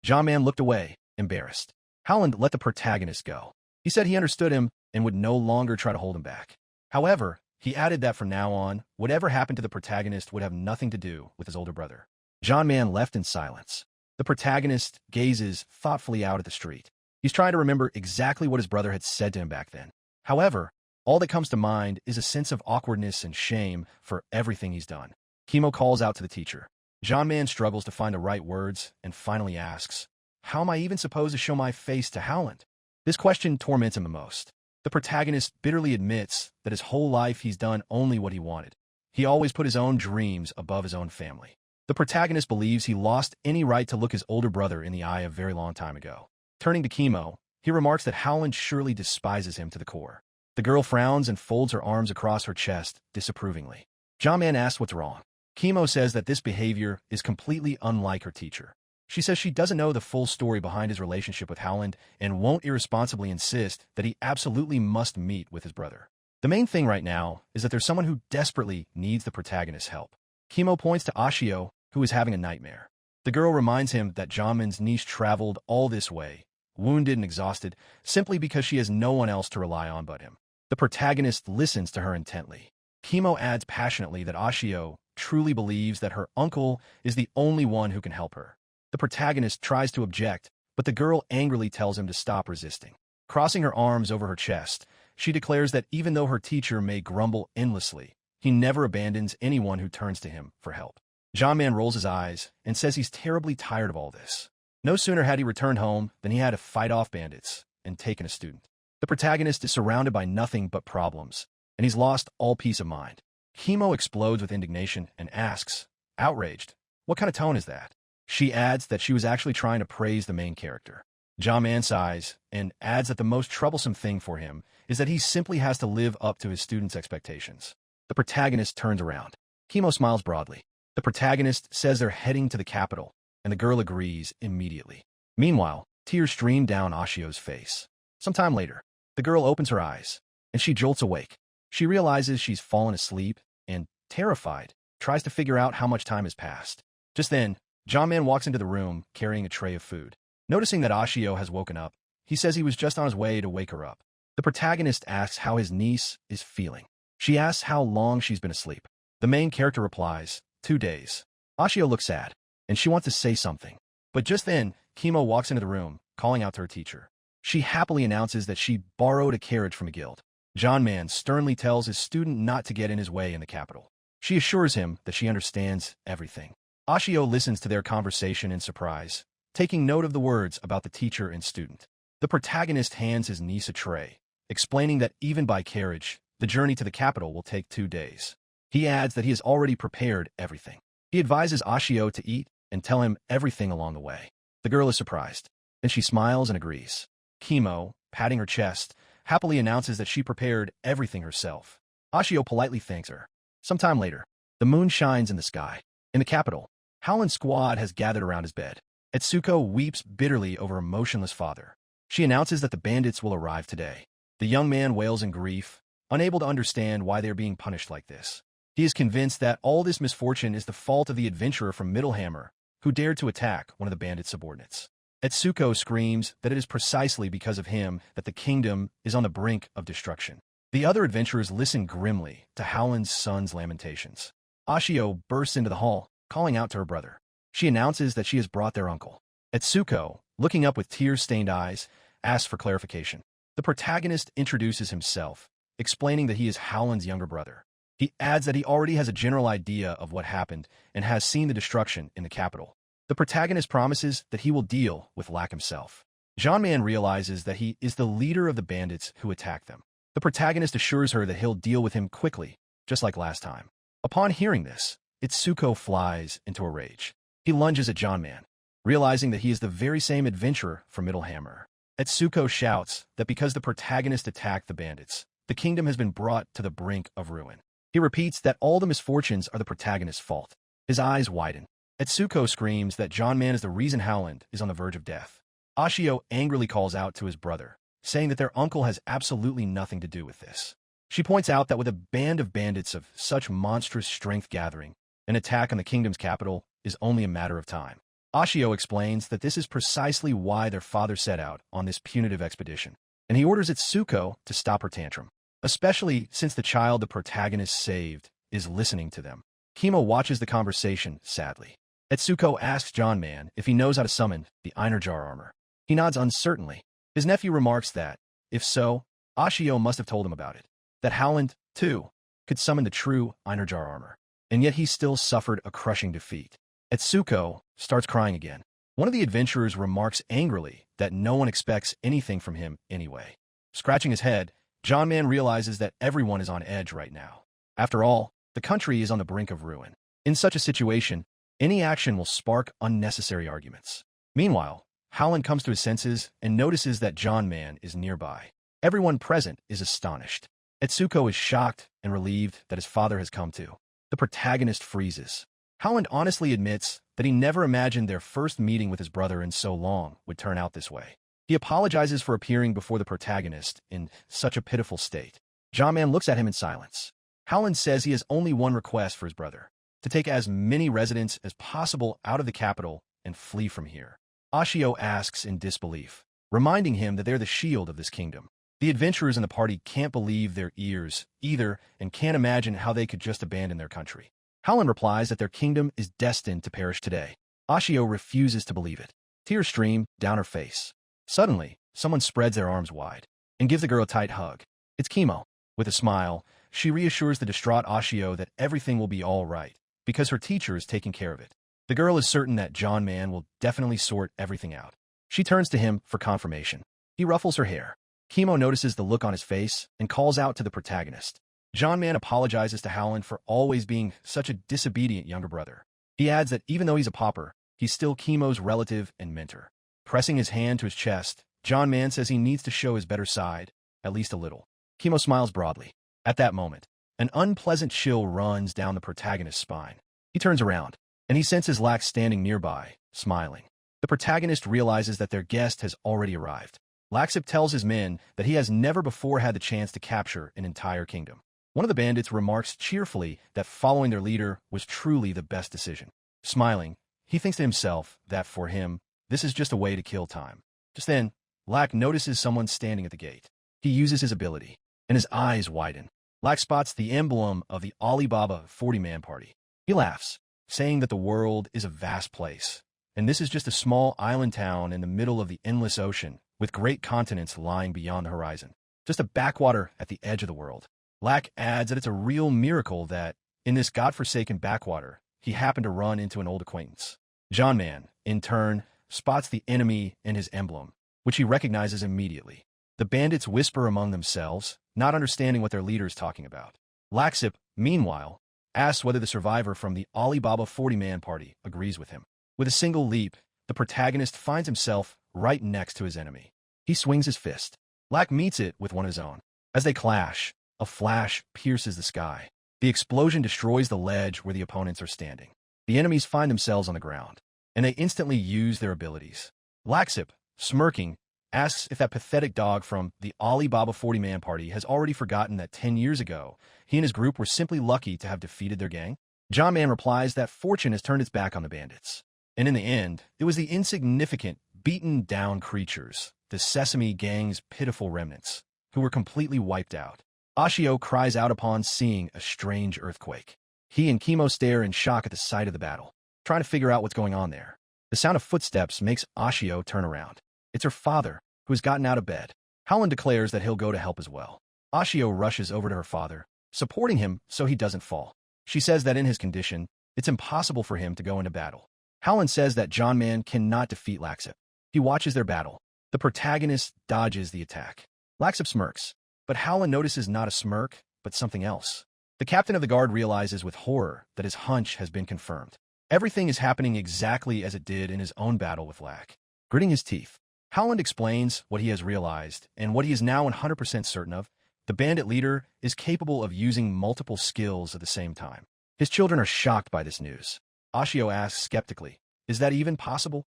John Man looked away, embarrassed. Howland let the protagonist go. He said he understood him and would no longer try to hold him back. However, he added that from now on, whatever happened to the protagonist would have nothing to do with his older brother. John Man left in silence. The protagonist gazes thoughtfully out at the street. He's trying to remember exactly what his brother had said to him back then. However, all that comes to mind is a sense of awkwardness and shame for everything he's done. Kimo calls out to the teacher. John Man struggles to find the right words and finally asks, "How am I even supposed to show my face to Howland?" This question torments him the most. The protagonist bitterly admits that his whole life he's done only what he wanted. He always put his own dreams above his own family. The protagonist believes he lost any right to look his older brother in the eye a very long time ago. Turning to Kimo, he remarks that Howland surely despises him to the core. The girl frowns and folds her arms across her chest disapprovingly. John Man asks what's wrong. Kimo says that this behavior is completely unlike her teacher. She says she doesn't know the full story behind his relationship with Howland and won't irresponsibly insist that he absolutely must meet with his brother. The main thing right now is that there's someone who desperately needs the protagonist's help. Kimo points to Ashio, who is having a nightmare. The girl reminds him that John Man's niece traveled all this way, wounded and exhausted, simply because she has no one else to rely on but him. The protagonist listens to her intently. Kimo adds passionately that Ashio truly believes that her uncle is the only one who can help her. The protagonist tries to object, but the girl angrily tells him to stop resisting. Crossing her arms over her chest, she declares that even though her teacher may grumble endlessly, he never abandons anyone who turns to him for help. John Man rolls his eyes and says he's terribly tired of all this. No sooner had he returned home than he had to fight off bandits and taken a student. The protagonist is surrounded by nothing but problems, and he's lost all peace of mind. Kimo explodes with indignation and asks, outraged, "What kind of tone is that?" She adds that she was actually trying to praise the main character. John Man sighs and adds that the most troublesome thing for him is that he simply has to live up to his students' expectations. The protagonist turns around. Kimo smiles broadly. The protagonist says they're heading to the capital, and the girl agrees immediately. Meanwhile, tears stream down Ashio's face. Sometime later, the girl opens her eyes, and she jolts awake. She realizes she's fallen asleep and, terrified, tries to figure out how much time has passed. Just then, John Man walks into the room carrying a tray of food. Noticing that Ashio has woken up, he says he was just on his way to wake her up. The protagonist asks how his niece is feeling. She asks how long she's been asleep. The main character replies, 2 days. Ashio looks sad, and she wants to say something. But just then, Kimo walks into the room, calling out to her teacher. She happily announces that she borrowed a carriage from a guild. John Man sternly tells his student not to get in his way in the capital. She assures him that she understands everything. Ashio listens to their conversation in surprise, taking note of the words about the teacher and student. The protagonist hands his niece a tray, explaining that even by carriage, the journey to the capital will take 2 days. He adds that he has already prepared everything. He advises Ashio to eat and tell him everything along the way. The girl is surprised, and she smiles and agrees. Kimo, patting her chest, happily announces that she prepared everything herself. Ashio politely thanks her. Sometime later, the moon shines in the sky. In the capital, Howland's squad has gathered around his bed. Etsuko weeps bitterly over her motionless father. She announces that the bandits will arrive today. The young man wails in grief, unable to understand why they are being punished like this. He is convinced that all this misfortune is the fault of the adventurer from Middlehammer, who dared to attack one of the bandits' subordinates. Etsuko screams that it is precisely because of him that the kingdom is on the brink of destruction. The other adventurers listen grimly to Howland's son's lamentations. Ashio bursts into the hall, calling out to her brother. She announces that she has brought their uncle. Etsuko, looking up with tear-stained eyes, asks for clarification. The protagonist introduces himself, explaining that he is Howland's younger brother. He adds that he already has a general idea of what happened and has seen the destruction in the capital. The protagonist promises that he will deal with Lack himself. John Man realizes that he is the leader of the bandits who attacked them. The protagonist assures her that he'll deal with him quickly, just like last time. Upon hearing this, Itsuko flies into a rage. He lunges at John Man, realizing that he is the very same adventurer from Middlehammer. Etsuko shouts that because the protagonist attacked the bandits, the kingdom has been brought to the brink of ruin. He repeats that all the misfortunes are the protagonist's fault. His eyes widen. Etsuko screams that John Man is the reason Howland is on the verge of death. Ashio angrily calls out to his brother, saying that their uncle has absolutely nothing to do with this. She points out that with a band of bandits of such monstrous strength gathering, an attack on the kingdom's capital is only a matter of time. Ashio explains that this is precisely why their father set out on this punitive expedition, and he orders Itsuko to stop her tantrum, especially since the child the protagonist saved is listening to them. Kimo watches the conversation sadly. Etsuko asks John Man if he knows how to summon the Einerjar armor. He nods uncertainly. His nephew remarks that, if so, Ashio must have told him about it, that Howland, too, could summon the true Einerjar armor, and yet he still suffered a crushing defeat. Etsuko starts crying again. One of the adventurers remarks angrily that no one expects anything from him anyway. Scratching his head, John Man realizes that everyone is on edge right now. After all, the country is on the brink of ruin. In such a situation, any action will spark unnecessary arguments. Meanwhile, Howland comes to his senses and notices that John Man is nearby. Everyone present is astonished. Etsuko is shocked and relieved that his father has come to. The protagonist freezes. Howland honestly admits that he never imagined their first meeting with his brother in so long would turn out this way. He apologizes for appearing before the protagonist in such a pitiful state. John Man looks at him in silence. Howland says he has only one request for his brother: to take as many residents as possible out of the capital and flee from here. Ashio asks in disbelief, reminding him that they're the shield of this kingdom. The adventurers in the party can't believe their ears either and can't imagine how they could just abandon their country. Howland replies that their kingdom is destined to perish today. Ashio refuses to believe it. Tears stream down her face. Suddenly, someone spreads their arms wide and gives the girl a tight hug. It's Kimo. With a smile, she reassures the distraught Ashio that everything will be all right because her teacher is taking care of it. The girl is certain that John Man will definitely sort everything out. She turns to him for confirmation. He ruffles her hair. Kimo notices the look on his face and calls out to the protagonist. John Man apologizes to Howland for always being such a disobedient younger brother. He adds that even though he's a pauper, he's still Kimo's relative and mentor. Pressing his hand to his chest, John Man says he needs to show his better side, at least a little. Kimo smiles broadly. At that moment, an unpleasant chill runs down the protagonist's spine. He turns around, and he senses Lax standing nearby, smiling. The protagonist realizes that their guest has already arrived. Laxip tells his men that he has never before had the chance to capture an entire kingdom. One of the bandits remarks cheerfully that following their leader was truly the best decision. Smiling, he thinks to himself that for him, this is just a way to kill time. Just then, Lax notices someone standing at the gate. He uses his ability, and his eyes widen. Lax spots the emblem of the Alibaba 40-man party. He laughs, saying that the world is a vast place, and this is just a small island town in the middle of the endless ocean, with great continents lying beyond the horizon. Just a backwater at the edge of the world. Lack adds that it's a real miracle that, in this godforsaken backwater, he happened to run into an old acquaintance. John Man, in turn, spots the enemy in his emblem, which he recognizes immediately. The bandits whisper among themselves, not understanding what their leader is talking about. Laxip, meanwhile, asks whether the survivor from the Alibaba 40-man party agrees with him. With a single leap, the protagonist finds himself right next to his enemy. He swings his fist. Lack meets it with one of his own. As they clash, a flash pierces the sky. The explosion destroys the ledge where the opponents are standing. The enemies find themselves on the ground, and they instantly use their abilities. Laxip, smirking, asks if that pathetic dog from the Alibaba 40-man party has already forgotten that 10 years ago, he and his group were simply lucky to have defeated their gang. John Man replies that fortune has turned its back on the bandits. And in the end, it was the insignificant, beaten-down creatures, the Sesame Gang's pitiful remnants, who were completely wiped out. Ashio cries out upon seeing a strange earthquake. He and Kimo stare in shock at the sight of the battle, trying to figure out what's going on there. The sound of footsteps makes Ashio turn around. It's her father, who has gotten out of bed. Howland declares that he'll go to help as well. Ashio rushes over to her father, supporting him so he doesn't fall. She says that in his condition, it's impossible for him to go into battle. Howland says that John Man cannot defeat Laxip. He watches their battle. The protagonist dodges the attack. Laxip smirks, but Howland notices not a smirk, but something else. The captain of the guard realizes with horror that his hunch has been confirmed. Everything is happening exactly as it did in his own battle with Lack. Gritting his teeth, Howland explains what he has realized, and what he is now 100% certain of. The bandit leader is capable of using multiple skills at the same time. His children are shocked by this news. Ashio asks skeptically, "Is that even possible?"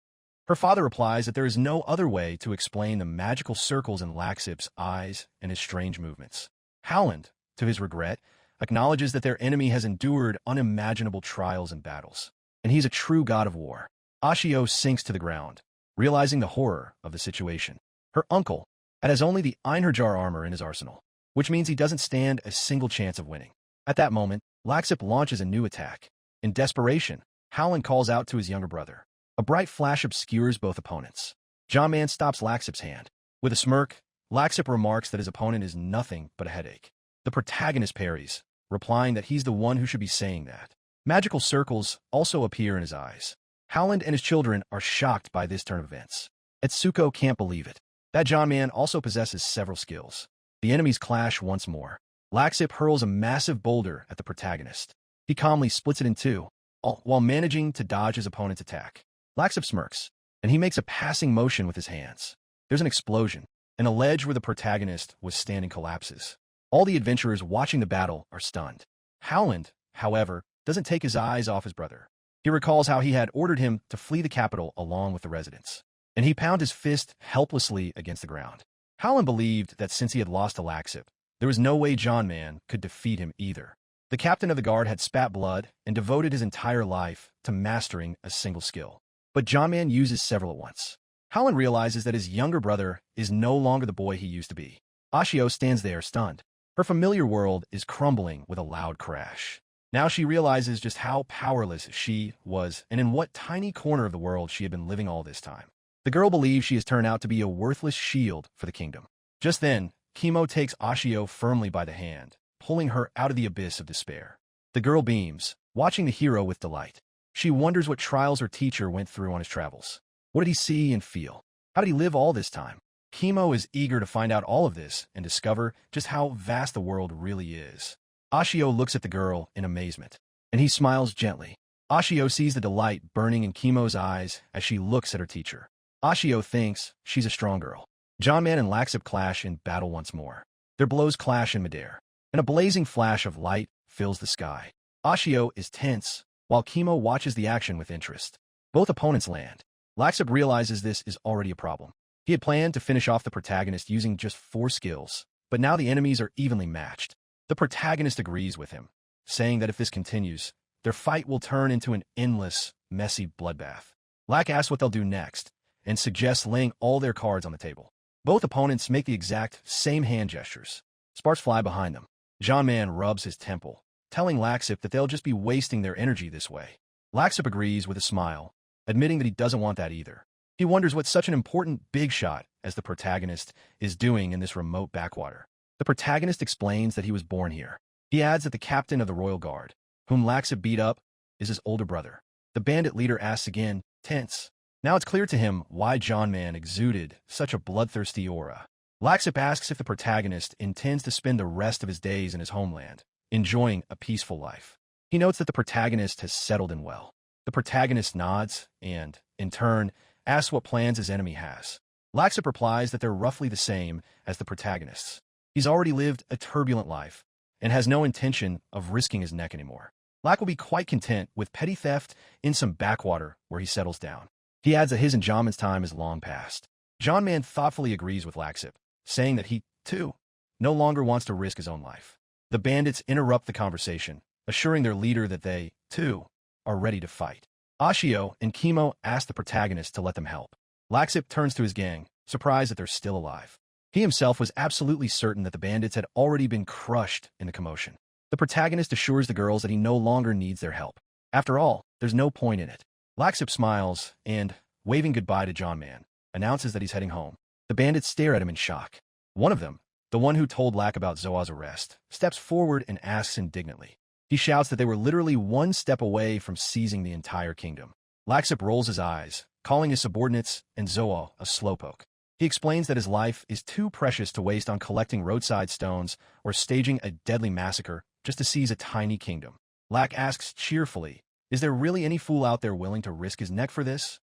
Her father replies that there is no other way to explain the magical circles in Laxip's eyes and his strange movements. Howland, to his regret, acknowledges that their enemy has endured unimaginable trials and battles, and he's a true god of war. Ashio sinks to the ground, realizing the horror of the situation. Her uncle has only the Einherjar armor in his arsenal, which means he doesn't stand a single chance of winning. At that moment, Laxip launches a new attack. In desperation, Howland calls out to his younger brother. A bright flash obscures both opponents. John Man stops Laxip's hand. With a smirk, Laxip remarks that his opponent is nothing but a headache. The protagonist parries, replying that he's the one who should be saying that. Magical circles also appear in his eyes. Howland and his children are shocked by this turn of events. Etsuko can't believe it. That John Man also possesses several skills. The enemies clash once more. Laxip hurls a massive boulder at the protagonist. He calmly splits it in two, all while managing to dodge his opponent's attack. Laxip smirks, and he makes a passing motion with his hands. There's an explosion, and the ledge where the protagonist was standing collapses. All the adventurers watching the battle are stunned. Howland, however, doesn't take his eyes off his brother. He recalls how he had ordered him to flee the capital along with the residents, and he pounded his fist helplessly against the ground. Howland believed that since he had lost to Laxip, there was no way John Man could defeat him either. The captain of the guard had spat blood and devoted his entire life to mastering a single skill. But John Man uses several at once. Howland realizes that his younger brother is no longer the boy he used to be. Ashio stands there stunned. Her familiar world is crumbling with a loud crash. Now she realizes just how powerless she was and in what tiny corner of the world she had been living all this time. The girl believes she has turned out to be a worthless shield for the kingdom. Just then, Kimo takes Ashio firmly by the hand, pulling her out of the abyss of despair. The girl beams, watching the hero with delight. She wonders what trials her teacher went through on his travels. What did he see and feel? How did he live all this time? Kimo is eager to find out all of this and discover just how vast the world really is. Ashio looks at the girl in amazement, and he smiles gently. Ashio sees the delight burning in Kimo's eyes as she looks at her teacher. Ashio thinks she's a strong girl. John Man and Laxip clash in battle once more. Their blows clash in midair, and a blazing flash of light fills the sky. Ashio is tense, while Kimo watches the action with interest. Both opponents land. Laxip realizes this is already a problem. He had planned to finish off the protagonist using just 4 skills, but now the enemies are evenly matched. The protagonist agrees with him, saying that if this continues, their fight will turn into an endless, messy bloodbath. Lack asks what they'll do next, and suggests laying all their cards on the table. Both opponents make the exact same hand gestures. Sparks fly behind them. John Man rubs his temple, telling Laxip that they'll just be wasting their energy this way. Laxip agrees with a smile, admitting that he doesn't want that either. He wonders what such an important big shot as the protagonist is doing in this remote backwater. The protagonist explains that he was born here. He adds that the captain of the royal guard, whom Laxip beat up, is his older brother. The bandit leader asks again, tense. Now it's clear to him why John Man exuded such a bloodthirsty aura. Laxip asks if the protagonist intends to spend the rest of his days in his homeland, enjoying a peaceful life. He notes that the protagonist has settled in well. The protagonist nods and, in turn, asks what plans his enemy has. Laxip replies that they're roughly the same as the protagonist's. He's already lived a turbulent life and has no intention of risking his neck anymore. Lack will be quite content with petty theft in some backwater where he settles down. He adds that his and John Man's time is long past. John Man thoughtfully agrees with Laxip, saying that he, too, no longer wants to risk his own life. The bandits interrupt the conversation, assuring their leader that they, too, are ready to fight. Ashio and Kimo ask the protagonist to let them help. Laxip turns to his gang, surprised that they're still alive. He himself was absolutely certain that the bandits had already been crushed in the commotion. The protagonist assures the girls that he no longer needs their help. After all, there's no point in it. Laxip smiles and, waving goodbye to John Man, announces that he's heading home. The bandits stare at him in shock. One of them, the one who told Lack about Zoa's arrest, steps forward and asks indignantly. He shouts that they were literally one step away from seizing the entire kingdom. Laxip rolls his eyes, calling his subordinates and Zoa a slowpoke. He explains that his life is too precious to waste on collecting roadside stones or staging a deadly massacre just to seize a tiny kingdom. Lack asks cheerfully, is there really any fool out there willing to risk his neck for this?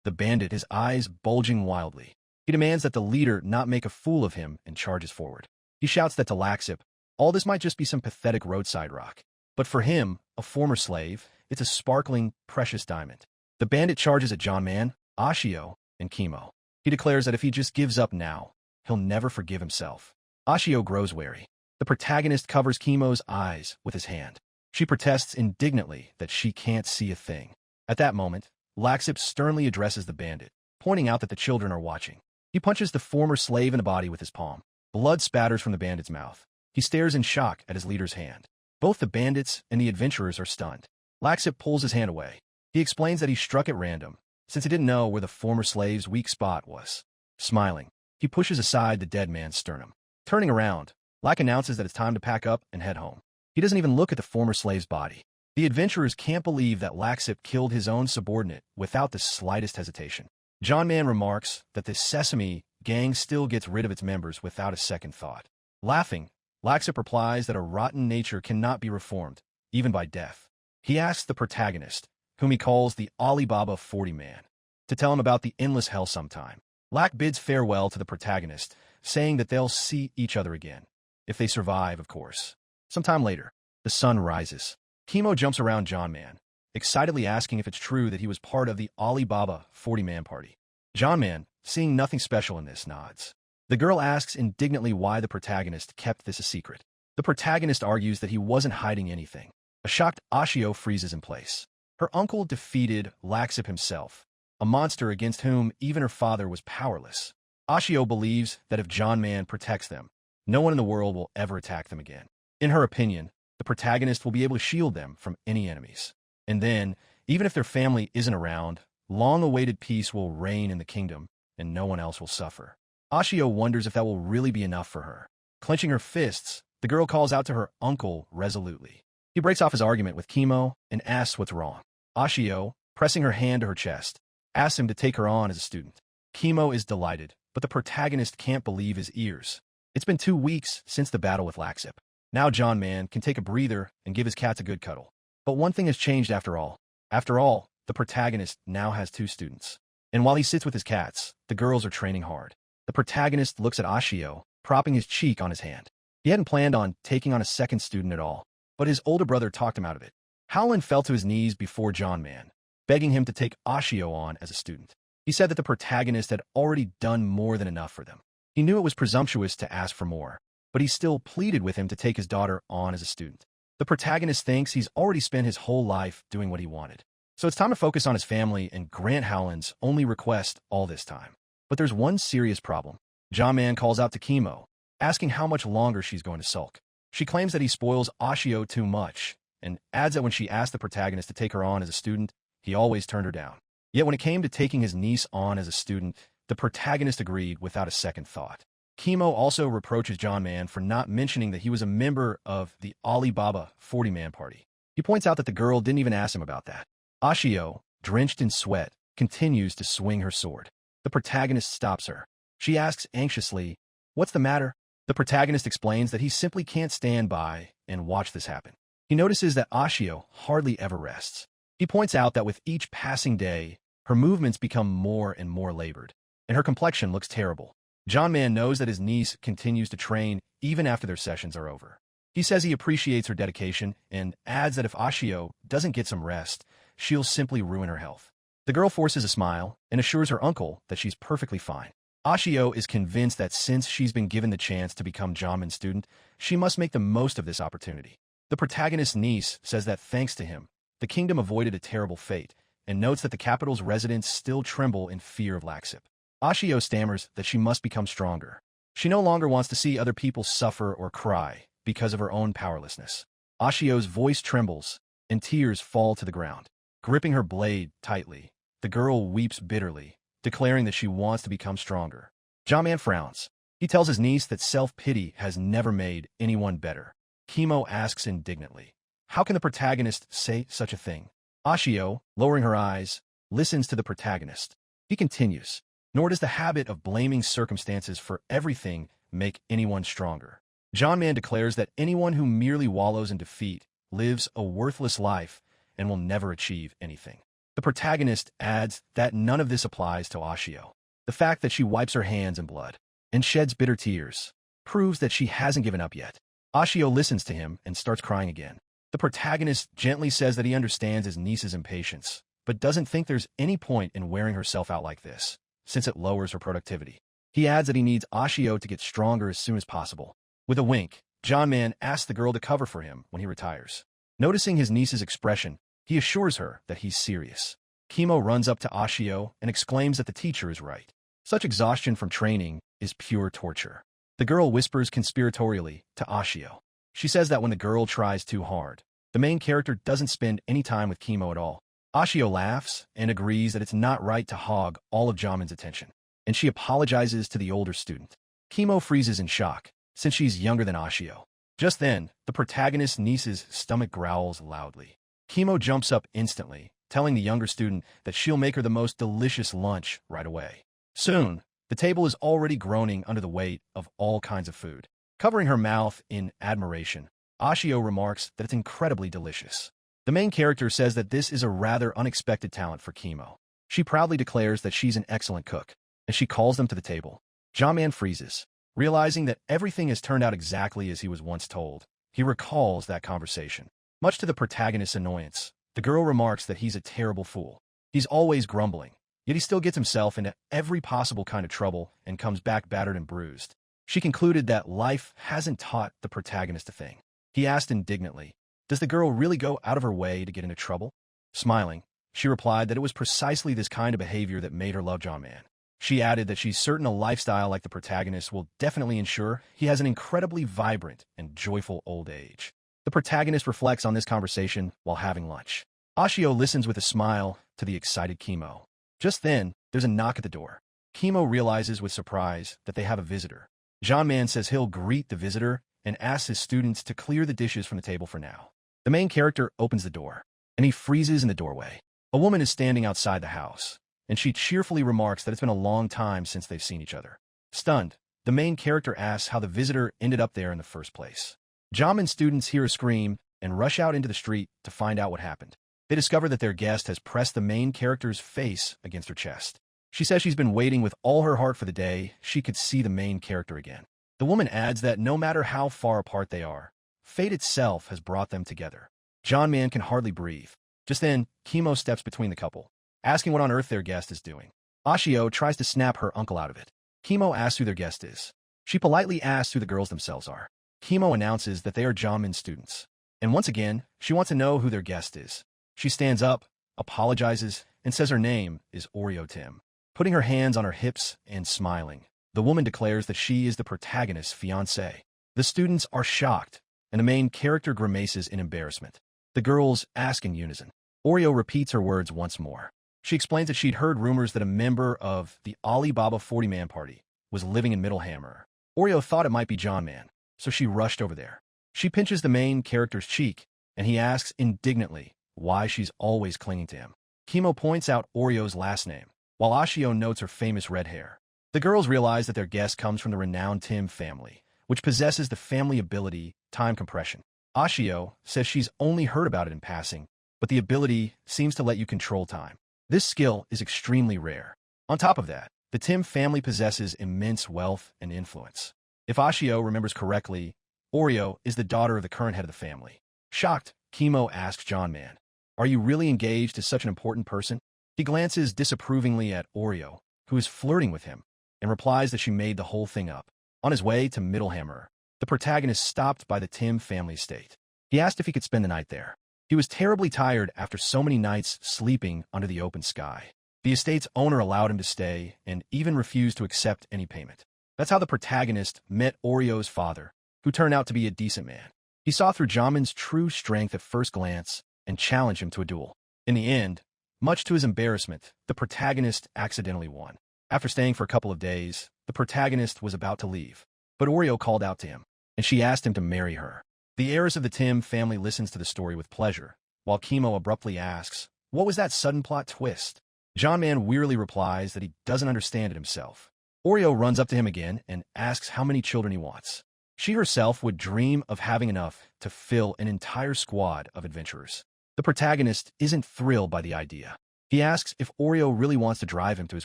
The bandit, his eyes bulging wildly. He demands that the leader not make a fool of him and charges forward. He shouts that to Laxip, all this might just be some pathetic roadside rock. But for him, a former slave, it's a sparkling, precious diamond. The bandit charges at John Man, Ashio, and Kimo. He declares that if he just gives up now, he'll never forgive himself. Ashio grows wary. The protagonist covers Kimo's eyes with his hand. She protests indignantly that she can't see a thing. At that moment, Laxip sternly addresses the bandit, pointing out that the children are watching. He punches the former slave in the body with his palm. Blood spatters from the bandit's mouth. He stares in shock at his leader's hand. Both the bandits and the adventurers are stunned. Laxip pulls his hand away. He explains that he struck at random, since he didn't know where the former slave's weak spot was. Smiling, he pushes aside the dead man's sternum. Turning around, Lack announces that it's time to pack up and head home. He doesn't even look at the former slave's body. The adventurers can't believe that Laxip killed his own subordinate without the slightest hesitation. John Man remarks that the Sesame gang still gets rid of its members without a second thought. Laughing, Laxip replies that a rotten nature cannot be reformed, even by death. He asks the protagonist, whom he calls the Alibaba 40 Man, to tell him about the endless hell sometime. Lack bids farewell to the protagonist, saying that they'll see each other again. If they survive, of course. Sometime later, the sun rises. Kimo jumps around John Man, excitedly asking if it's true that he was part of the Alibaba 40 Man party. John Man, seeing nothing special in this, nods. The girl asks indignantly why the protagonist kept this a secret. The protagonist argues that he wasn't hiding anything. A shocked Ashio freezes in place. Her uncle defeated Laxip himself, a monster against whom even her father was powerless. Ashio believes that if John Man protects them, no one in the world will ever attack them again. In her opinion, the protagonist will be able to shield them from any enemies. And then, even if their family isn't around, long-awaited peace will reign in the kingdom, and no one else will suffer. Ashio wonders if that will really be enough for her. Clenching her fists, the girl calls out to her uncle resolutely. He breaks off his argument with Kimo and asks what's wrong. Ashio, pressing her hand to her chest, asks him to take her on as a student. Kimo is delighted, but the protagonist can't believe his ears. It's been 2 weeks since the battle with Laxip. Now John Man can take a breather and give his cats a good cuddle. But one thing has changed after all. After all, the protagonist now has 2 students. And while he sits with his cats, the girls are training hard. The protagonist looks at Ashio, propping his cheek on his hand. He hadn't planned on taking on a second student at all, but his older brother talked him out of it. Howlin fell to his knees before John Man, begging him to take Ashio on as a student. He said that the protagonist had already done more than enough for them. He knew it was presumptuous to ask for more, but he still pleaded with him to take his daughter on as a student. The protagonist thinks he's already spent his whole life doing what he wanted. So it's time to focus on his family and grant Howlin's only request all this time. But there's one serious problem. John Man calls out to Kimo, asking how much longer she's going to sulk. She claims that he spoils Ashio too much, and adds that when she asked the protagonist to take her on as a student, he always turned her down. Yet when it came to taking his niece on as a student, the protagonist agreed without a second thought. Kimo also reproaches John Man for not mentioning that he was a member of the Alibaba 40-man party. He points out that the girl didn't even ask him about that. Ashio, drenched in sweat, continues to swing her sword. The protagonist stops her. She asks anxiously, "What's the matter?" The protagonist explains that he simply can't stand by and watch this happen. He notices that Ashio hardly ever rests. He points out that with each passing day, her movements become more and more labored, and her complexion looks terrible. John Man knows that his niece continues to train even after their sessions are over. He says he appreciates her dedication and adds that if Ashio doesn't get some rest, she'll simply ruin her health. The girl forces a smile and assures her uncle that she's perfectly fine. Ashio is convinced that since she's been given the chance to become John Man's student, she must make the most of this opportunity. The protagonist's niece says that thanks to him, the kingdom avoided a terrible fate, and notes that the capital's residents still tremble in fear of Laxip. Ashio stammers that she must become stronger. She no longer wants to see other people suffer or cry because of her own powerlessness. Ashio's voice trembles, and tears fall to the ground. Gripping her blade tightly, the girl weeps bitterly, declaring that she wants to become stronger. John Man frowns. He tells his niece that self-pity has never made anyone better. Kimo asks indignantly, how can the protagonist say such a thing? Ashio, lowering her eyes, listens to the protagonist. He continues, nor does the habit of blaming circumstances for everything make anyone stronger. John Man declares that anyone who merely wallows in defeat lives a worthless life and will never achieve anything. The protagonist adds that none of this applies to Ashio. The fact that she wipes her hands in blood and sheds bitter tears proves that she hasn't given up yet. Ashio listens to him and starts crying again. The protagonist gently says that he understands his niece's impatience, but doesn't think there's any point in wearing herself out like this, since it lowers her productivity. He adds that he needs Ashio to get stronger as soon as possible. With a wink, John Man asks the girl to cover for him when he retires. Noticing his niece's expression, he assures her that he's serious. Kimo runs up to Ashio and exclaims that the teacher is right. Such exhaustion from training is pure torture. The girl whispers conspiratorially to Ashio. She says that when the girl tries too hard, the main character doesn't spend any time with Kimo at all. Ashio laughs and agrees that it's not right to hog all of Jamin's attention, and she apologizes to the older student. Kimo freezes in shock, since she's younger than Ashio. Just then, the protagonist's niece's stomach growls loudly. Kimo jumps up instantly, telling the younger student that she'll make her the most delicious lunch right away. Soon, the table is already groaning under the weight of all kinds of food. Covering her mouth in admiration, Ashio remarks that it's incredibly delicious. The main character says that this is a rather unexpected talent for Kimo. She proudly declares that she's an excellent cook, and she calls them to the table. John Man freezes, realizing that everything has turned out exactly as he was once told. He recalls that conversation. Much to the protagonist's annoyance, the girl remarks that he's a terrible fool. He's always grumbling, yet he still gets himself into every possible kind of trouble and comes back battered and bruised. She concluded that life hasn't taught the protagonist a thing. He asked indignantly, does the girl really go out of her way to get into trouble? Smiling, she replied that it was precisely this kind of behavior that made her love John Man. She added that she's certain a lifestyle like the protagonist will definitely ensure he has an incredibly vibrant and joyful old age. The protagonist reflects on this conversation while having lunch. Ashio listens with a smile to the excited Kimo. Just then, there's a knock at the door. Kimo realizes with surprise that they have a visitor. John Man says he'll greet the visitor and asks his students to clear the dishes from the table for now. The main character opens the door, and he freezes in the doorway. A woman is standing outside the house, and she cheerfully remarks that it's been a long time since they've seen each other. Stunned, the main character asks how the visitor ended up there in the first place. Jamin students hear a scream and rush out into the street to find out what happened. They discover that their guest has pressed the main character's face against her chest. She says she's been waiting with all her heart for the day she could see the main character again. The woman adds that no matter how far apart they are, fate itself has brought them together. John Man can hardly breathe. Just then, Kimo steps between the couple, asking what on earth their guest is doing. Ashio tries to snap her uncle out of it. Kimo asks who their guest is. She politely asks who the girls themselves are. Kimo announces that they are Jamin's students. And once again, she wants to know who their guest is. She stands up, apologizes, and says her name is Oreo Tim. Putting her hands on her hips and smiling, the woman declares that she is the protagonist's fiancée. The students are shocked, and the main character grimaces in embarrassment. The girls ask in unison. Oreo repeats her words once more. She explains that she'd heard rumors that a member of the Alibaba 40-man party was living in Middlehammer. Oreo thought it might be John Man, so she rushed over there. She pinches the main character's cheek, and he asks indignantly why she's always clinging to him. Kimo points out Oreo's last name, while Ashio notes her famous red hair. The girls realize that their guest comes from the renowned Tim family, which possesses the family ability time compression. Ashio says she's only heard about it in passing, but the ability seems to let you control time. This skill is extremely rare. On top of that, the Tim family possesses immense wealth and influence. If Ashio remembers correctly, Oreo is the daughter of the current head of the family. Shocked, Kimo asks John Man, "Are you really engaged to such an important person?" He glances disapprovingly at Oreo, who is flirting with him, and replies that she made the whole thing up. On his way to Middlehammer, the protagonist stopped by the Tim family estate. He asked if he could spend the night there. He was terribly tired after so many nights sleeping under the open sky. The estate's owner allowed him to stay and even refused to accept any payment. That's how the protagonist met Oreo's father, who turned out to be a decent man. He saw through Jamin's true strength at first glance and challenged him to a duel. In the end, much to his embarrassment, the protagonist accidentally won. After staying for a couple of days, the protagonist was about to leave, but Oreo called out to him, and she asked him to marry her. The heiress of the Tim family listens to the story with pleasure, while Kimo abruptly asks, "What was that sudden plot twist?" John Man wearily replies that he doesn't understand it himself. Oreo runs up to him again and asks how many children he wants. She herself would dream of having enough to fill an entire squad of adventurers. The protagonist isn't thrilled by the idea. He asks if Oreo really wants to drive him to his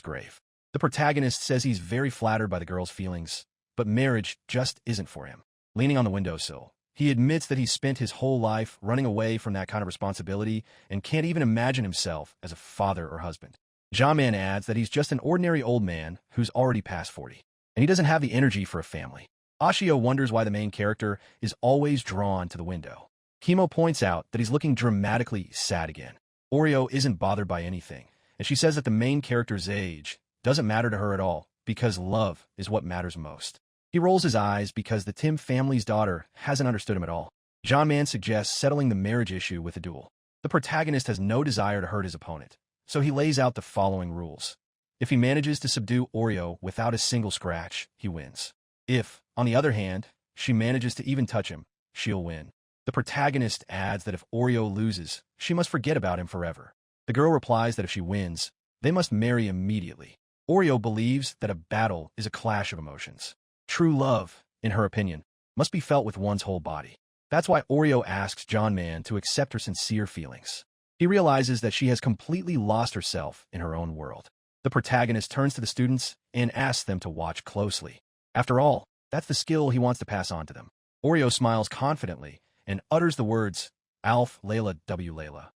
grave. The protagonist says he's very flattered by the girl's feelings, but marriage just isn't for him. Leaning on the windowsill, he admits that he spent his whole life running away from that kind of responsibility and can't even imagine himself as a father or husband. John Man adds that he's just an ordinary old man who's already past 40, and he doesn't have the energy for a family. Ashio wonders why the main character is always drawn to the window. Kimo points out that he's looking dramatically sad again. Oreo isn't bothered by anything, and she says that the main character's age doesn't matter to her at all because love is what matters most. He rolls his eyes because the Tim family's daughter hasn't understood him at all. John Man suggests settling the marriage issue with a duel. The protagonist has no desire to hurt his opponent, so he lays out the following rules. If he manages to subdue Oreo without a single scratch, he wins. If, on the other hand, she manages to even touch him, she'll win. The protagonist adds that if Oreo loses, she must forget about him forever. The girl replies that if she wins, they must marry immediately. Oreo believes that a battle is a clash of emotions. True love, in her opinion, must be felt with one's whole body. That's why Oreo asks John Man to accept her sincere feelings. He realizes that she has completely lost herself in her own world. The protagonist turns to the students and asks them to watch closely. After all, that's the skill he wants to pass on to them. Oreo smiles confidently and utters the words, "Alf Layla W Layla."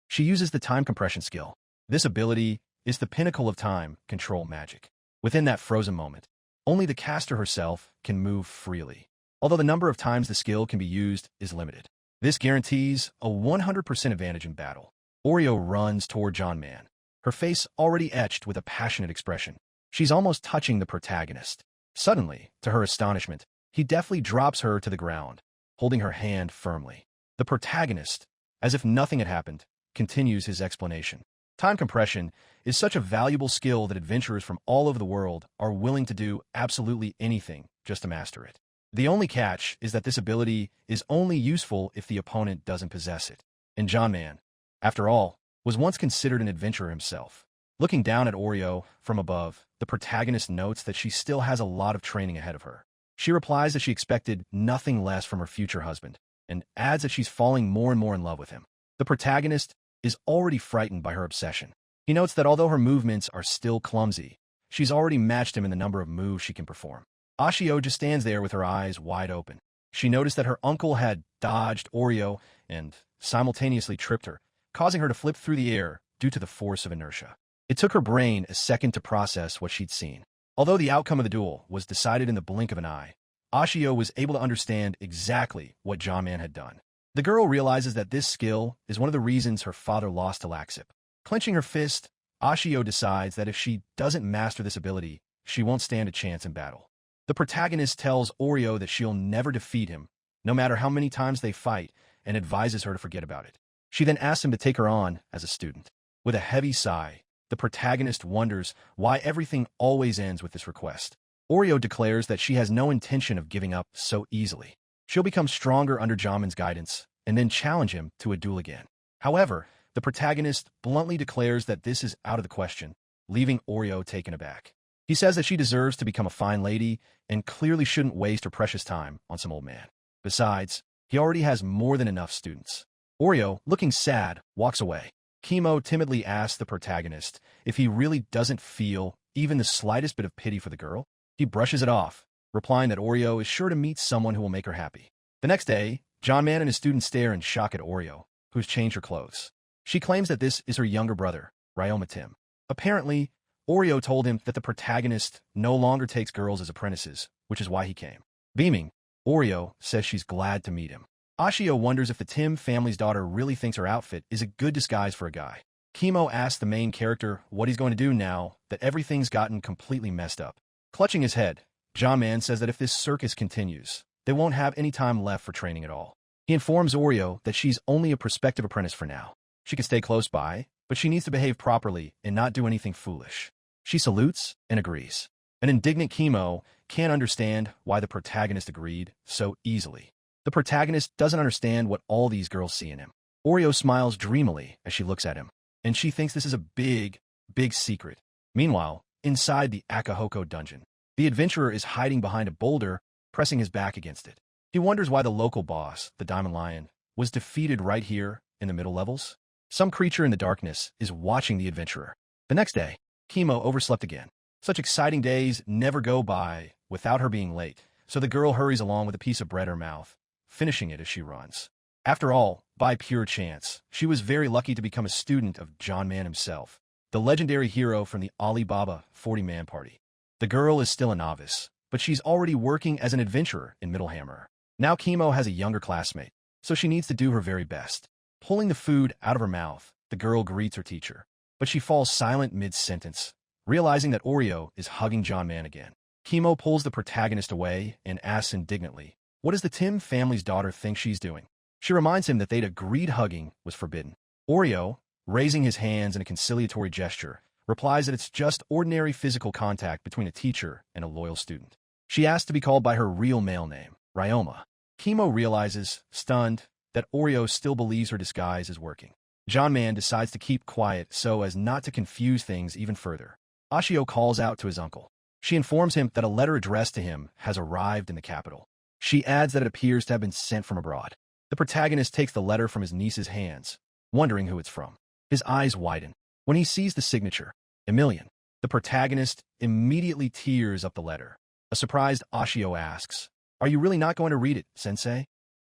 She uses the time compression skill. This ability is the pinnacle of time control magic. Within that frozen moment, only the caster herself can move freely, although the number of times the skill can be used is limited. This guarantees a 100% advantage in battle. Oreo runs toward John Man, her face already etched with a passionate expression. She's almost touching the protagonist. Suddenly, to her astonishment, he deftly drops her to the ground, holding her hand firmly. The protagonist, as if nothing had happened, continues his explanation. Time compression is such a valuable skill that adventurers from all over the world are willing to do absolutely anything just to master it. The only catch is that this ability is only useful if the opponent doesn't possess it. And John Man, after all, was once considered an adventurer himself. Looking down at Oreo from above, the protagonist notes that she still has a lot of training ahead of her. She replies that she expected nothing less from her future husband, and adds that she's falling more and more in love with him. The protagonist is already frightened by her obsession. He notes that although her movements are still clumsy, she's already matched him in the number of moves she can perform. Ashio just stands there with her eyes wide open. She noticed that her uncle had dodged Oreo and simultaneously tripped her, causing her to flip through the air due to the force of inertia. It took her brain a second to process what she'd seen. Although the outcome of the duel was decided in the blink of an eye, Ashio was able to understand exactly what John Man had done. The girl realizes that this skill is one of the reasons her father lost to Laxip. Clenching her fist, Ashio decides that if she doesn't master this ability, she won't stand a chance in battle. The protagonist tells Oreo that she'll never defeat him, no matter how many times they fight, and advises her to forget about it. She then asks him to take her on as a student. With a heavy sigh, the protagonist wonders why everything always ends with this request. Oreo declares that she has no intention of giving up so easily. She'll become stronger under Jamin's guidance, and then challenge him to a duel again. However, the protagonist bluntly declares that this is out of the question, leaving Oreo taken aback. He says that she deserves to become a fine lady and clearly shouldn't waste her precious time on some old man. Besides, he already has more than enough students. Oreo, looking sad, walks away. Kimo timidly asks the protagonist if he really doesn't feel even the slightest bit of pity for the girl. He brushes it off, replying that Oreo is sure to meet someone who will make her happy. The next day, John Man and his students stare in shock at Oreo, who's changed her clothes. She claims that this is her younger brother, Ryoma Tim. Apparently, Oreo told him that the protagonist no longer takes girls as apprentices, which is why he came. Beaming, Oreo says she's glad to meet him. Ashio wonders if the Tim family's daughter really thinks her outfit is a good disguise for a guy. Kimo asks the main character what he's going to do now that everything's gotten completely messed up. Clutching his head, John Man says that if this circus continues, they won't have any time left for training at all. He informs Oreo that she's only a prospective apprentice for now. She can stay close by, but she needs to behave properly and not do anything foolish. She salutes and agrees. An indignant Kimo can't understand why the protagonist agreed so easily. The protagonist doesn't understand what all these girls see in him. Oreo smiles dreamily as she looks at him, and she thinks this is a big, big secret. Meanwhile, inside the Akahoko dungeon, the adventurer is hiding behind a boulder, pressing his back against it. He wonders why the local boss, the Diamond Lion, was defeated right here in the middle levels. Some creature in the darkness is watching the adventurer. The next day, Kimo overslept again. Such exciting days never go by without her being late, so the girl hurries along with a piece of bread in her mouth, finishing it as she runs. After all, by pure chance, she was very lucky to become a student of John Man himself, the legendary hero from the Alibaba 40-man party. The girl is still a novice, but she's already working as an adventurer in Middlehammer. Now Kimo has a younger classmate, so she needs to do her very best. Pulling the food out of her mouth, the girl greets her teacher, but she falls silent mid-sentence, realizing that Oreo is hugging John Man again. Kimo pulls the protagonist away and asks indignantly, what does the Tim family's daughter think she's doing? She reminds him that they'd agreed hugging was forbidden. Oreo, raising his hands in a conciliatory gesture, replies that it's just ordinary physical contact between a teacher and a loyal student. She asks to be called by her real male name, Ryoma. Kimo realizes, stunned, that Oreo still believes her disguise is working. John Man decides to keep quiet so as not to confuse things even further. Ashio calls out to his uncle. She informs him that a letter addressed to him has arrived in the capital. She adds that it appears to have been sent from abroad. The protagonist takes the letter from his niece's hands, wondering who it's from. His eyes widen when he sees the signature, Emilian. The protagonist immediately tears up the letter. A surprised Ashio asks, "Are you really not going to read it, sensei?"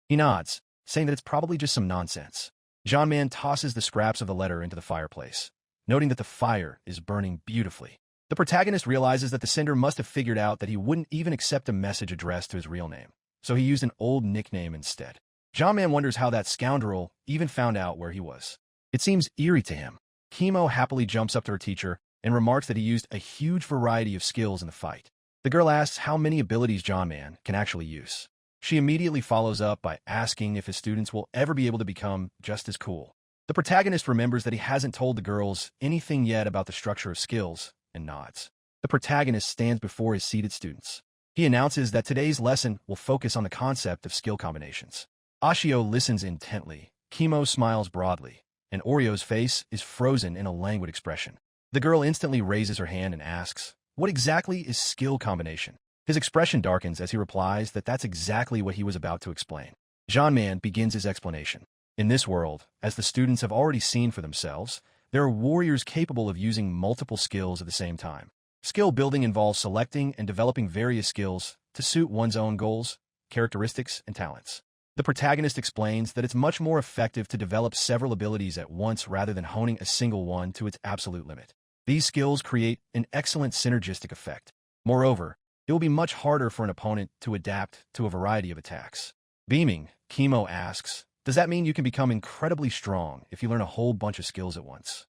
He nods, saying that it's probably just some nonsense. John Man tosses the scraps of the letter into the fireplace, noting that the fire is burning beautifully. The protagonist realizes that the sender must have figured out that he wouldn't even accept a message addressed to his real name, so he used an old nickname instead. John Man wonders how that scoundrel even found out where he was. It seems eerie to him. Kimo happily jumps up to her teacher and remarks that he used a huge variety of skills in the fight. The girl asks how many abilities John Man can actually use. She immediately follows up by asking if his students will ever be able to become just as cool. The protagonist remembers that he hasn't told the girls anything yet about the structure of skills, and nods. The protagonist stands before his seated students. He announces that today's lesson will focus on the concept of skill combinations. Ashio listens intently, Kimo smiles broadly, and Oreo's face is frozen in a languid expression. The girl instantly raises her hand and asks, "What exactly is skill combination?" His expression darkens as he replies that that's exactly what he was about to explain. John Man begins his explanation. In this world, as the students have already seen for themselves, There are warriors capable of using multiple skills at the same time. Skill building involves selecting and developing various skills to suit one's own goals, characteristics, and talents. The protagonist explains that it's much more effective to develop several abilities at once rather than honing a single one to its absolute limit. These skills create an excellent synergistic effect. Moreover, it will be much harder for an opponent to adapt to a variety of attacks. Beaming, Kimo asks, does that mean you can become incredibly strong if you learn a whole bunch of skills at once?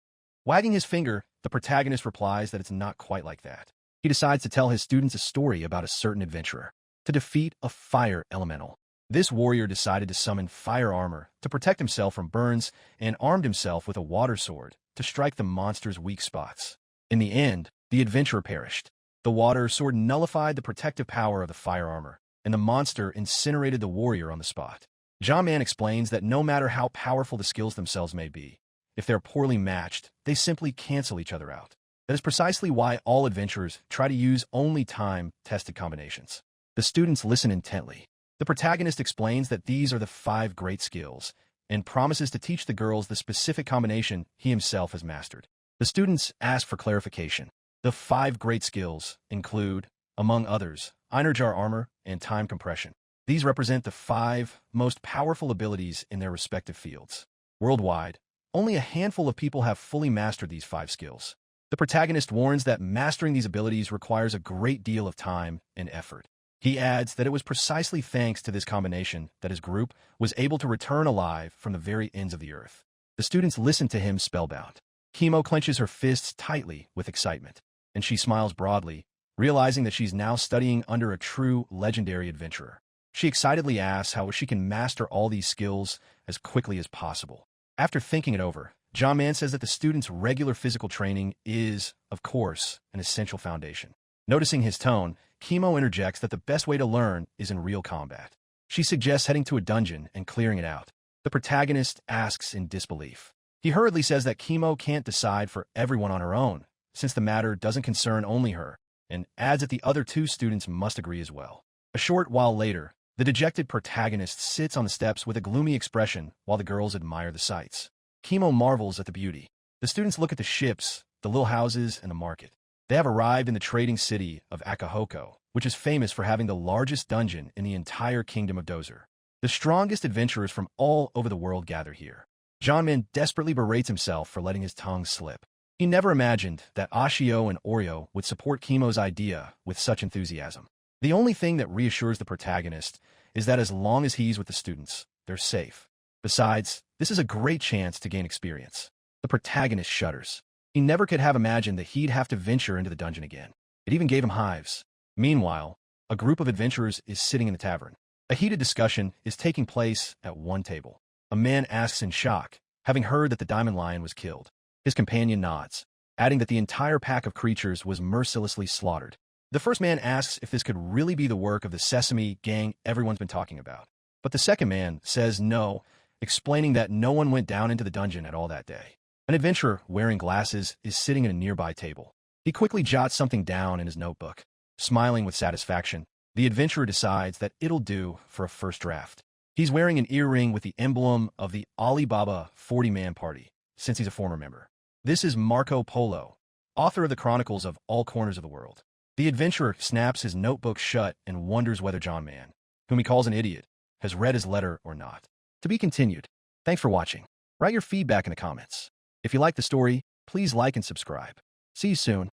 Wagging his finger, the protagonist replies that it's not quite like that. He decides to tell his students a story about a certain adventurer to defeat a fire elemental. This warrior decided to summon fire armor to protect himself from burns and armed himself with a water sword to strike the monster's weak spots. In the end, the adventurer perished. The water sword nullified the protective power of the fire armor, and the monster incinerated the warrior on the spot. Man explains that no matter how powerful the skills themselves may be, if they're poorly matched, they simply cancel each other out. That is precisely why all adventurers try to use only time-tested combinations. The students listen intently. The protagonist explains that these are the 5 great skills and promises to teach the girls the specific combination he himself has mastered. The students ask for clarification. The 5 great skills include, among others, Einerjar armor and time compression. These represent the 5 most powerful abilities in their respective fields. Worldwide, only a handful of people have fully mastered these 5 skills. The protagonist warns that mastering these abilities requires a great deal of time and effort. He adds that it was precisely thanks to this combination that his group was able to return alive from the very ends of the earth. The students listen to him spellbound. Kimo clenches her fists tightly with excitement, and she smiles broadly, realizing that she's now studying under a true legendary adventurer. She excitedly asks how she can master all these skills as quickly as possible. After thinking it over, Man says that the student's regular physical training is, of course, an essential foundation. Noticing his tone, Kimo interjects that the best way to learn is in real combat. She suggests heading to a dungeon and clearing it out. The protagonist asks in disbelief. He hurriedly says that Kimo can't decide for everyone on her own, since the matter doesn't concern only her, and adds that the other 2 students must agree as well. A short while later, the dejected protagonist sits on the steps with a gloomy expression while the girls admire the sights. Kimo marvels at the beauty. The students look at the ships, the little houses, and the market. They have arrived in the trading city of Akahoko, which is famous for having the largest dungeon in the entire kingdom of Dozer. The strongest adventurers from all over the world gather here. Man desperately berates himself for letting his tongue slip. He never imagined that Ashio and Oryo would support Kimo's idea with such enthusiasm. The only thing that reassures the protagonist is that as long as he's with the students, they're safe. Besides, this is a great chance to gain experience. The protagonist shudders. He never could have imagined that he'd have to venture into the dungeon again. It even gave him hives. Meanwhile, a group of adventurers is sitting in the tavern. A heated discussion is taking place at one table. A man asks in shock, having heard that the diamond lion was killed. His companion nods, adding that the entire pack of creatures was mercilessly slaughtered. The first man asks if this could really be the work of the Sesame gang everyone's been talking about. But the second man says no, explaining that no one went down into the dungeon at all that day. An adventurer wearing glasses is sitting at a nearby table. He quickly jots something down in his notebook. Smiling with satisfaction, the adventurer decides that it'll do for a first draft. He's wearing an earring with the emblem of the Alibaba 40-man party, since he's a former member. This is Marco Polo, author of the Chronicles of All Corners of the World. The adventurer snaps his notebook shut and wonders whether Man, whom he calls an idiot, has read his letter or not. To be continued. Thanks for watching. Write your feedback in the comments. If you like the story, please like and subscribe. See you soon.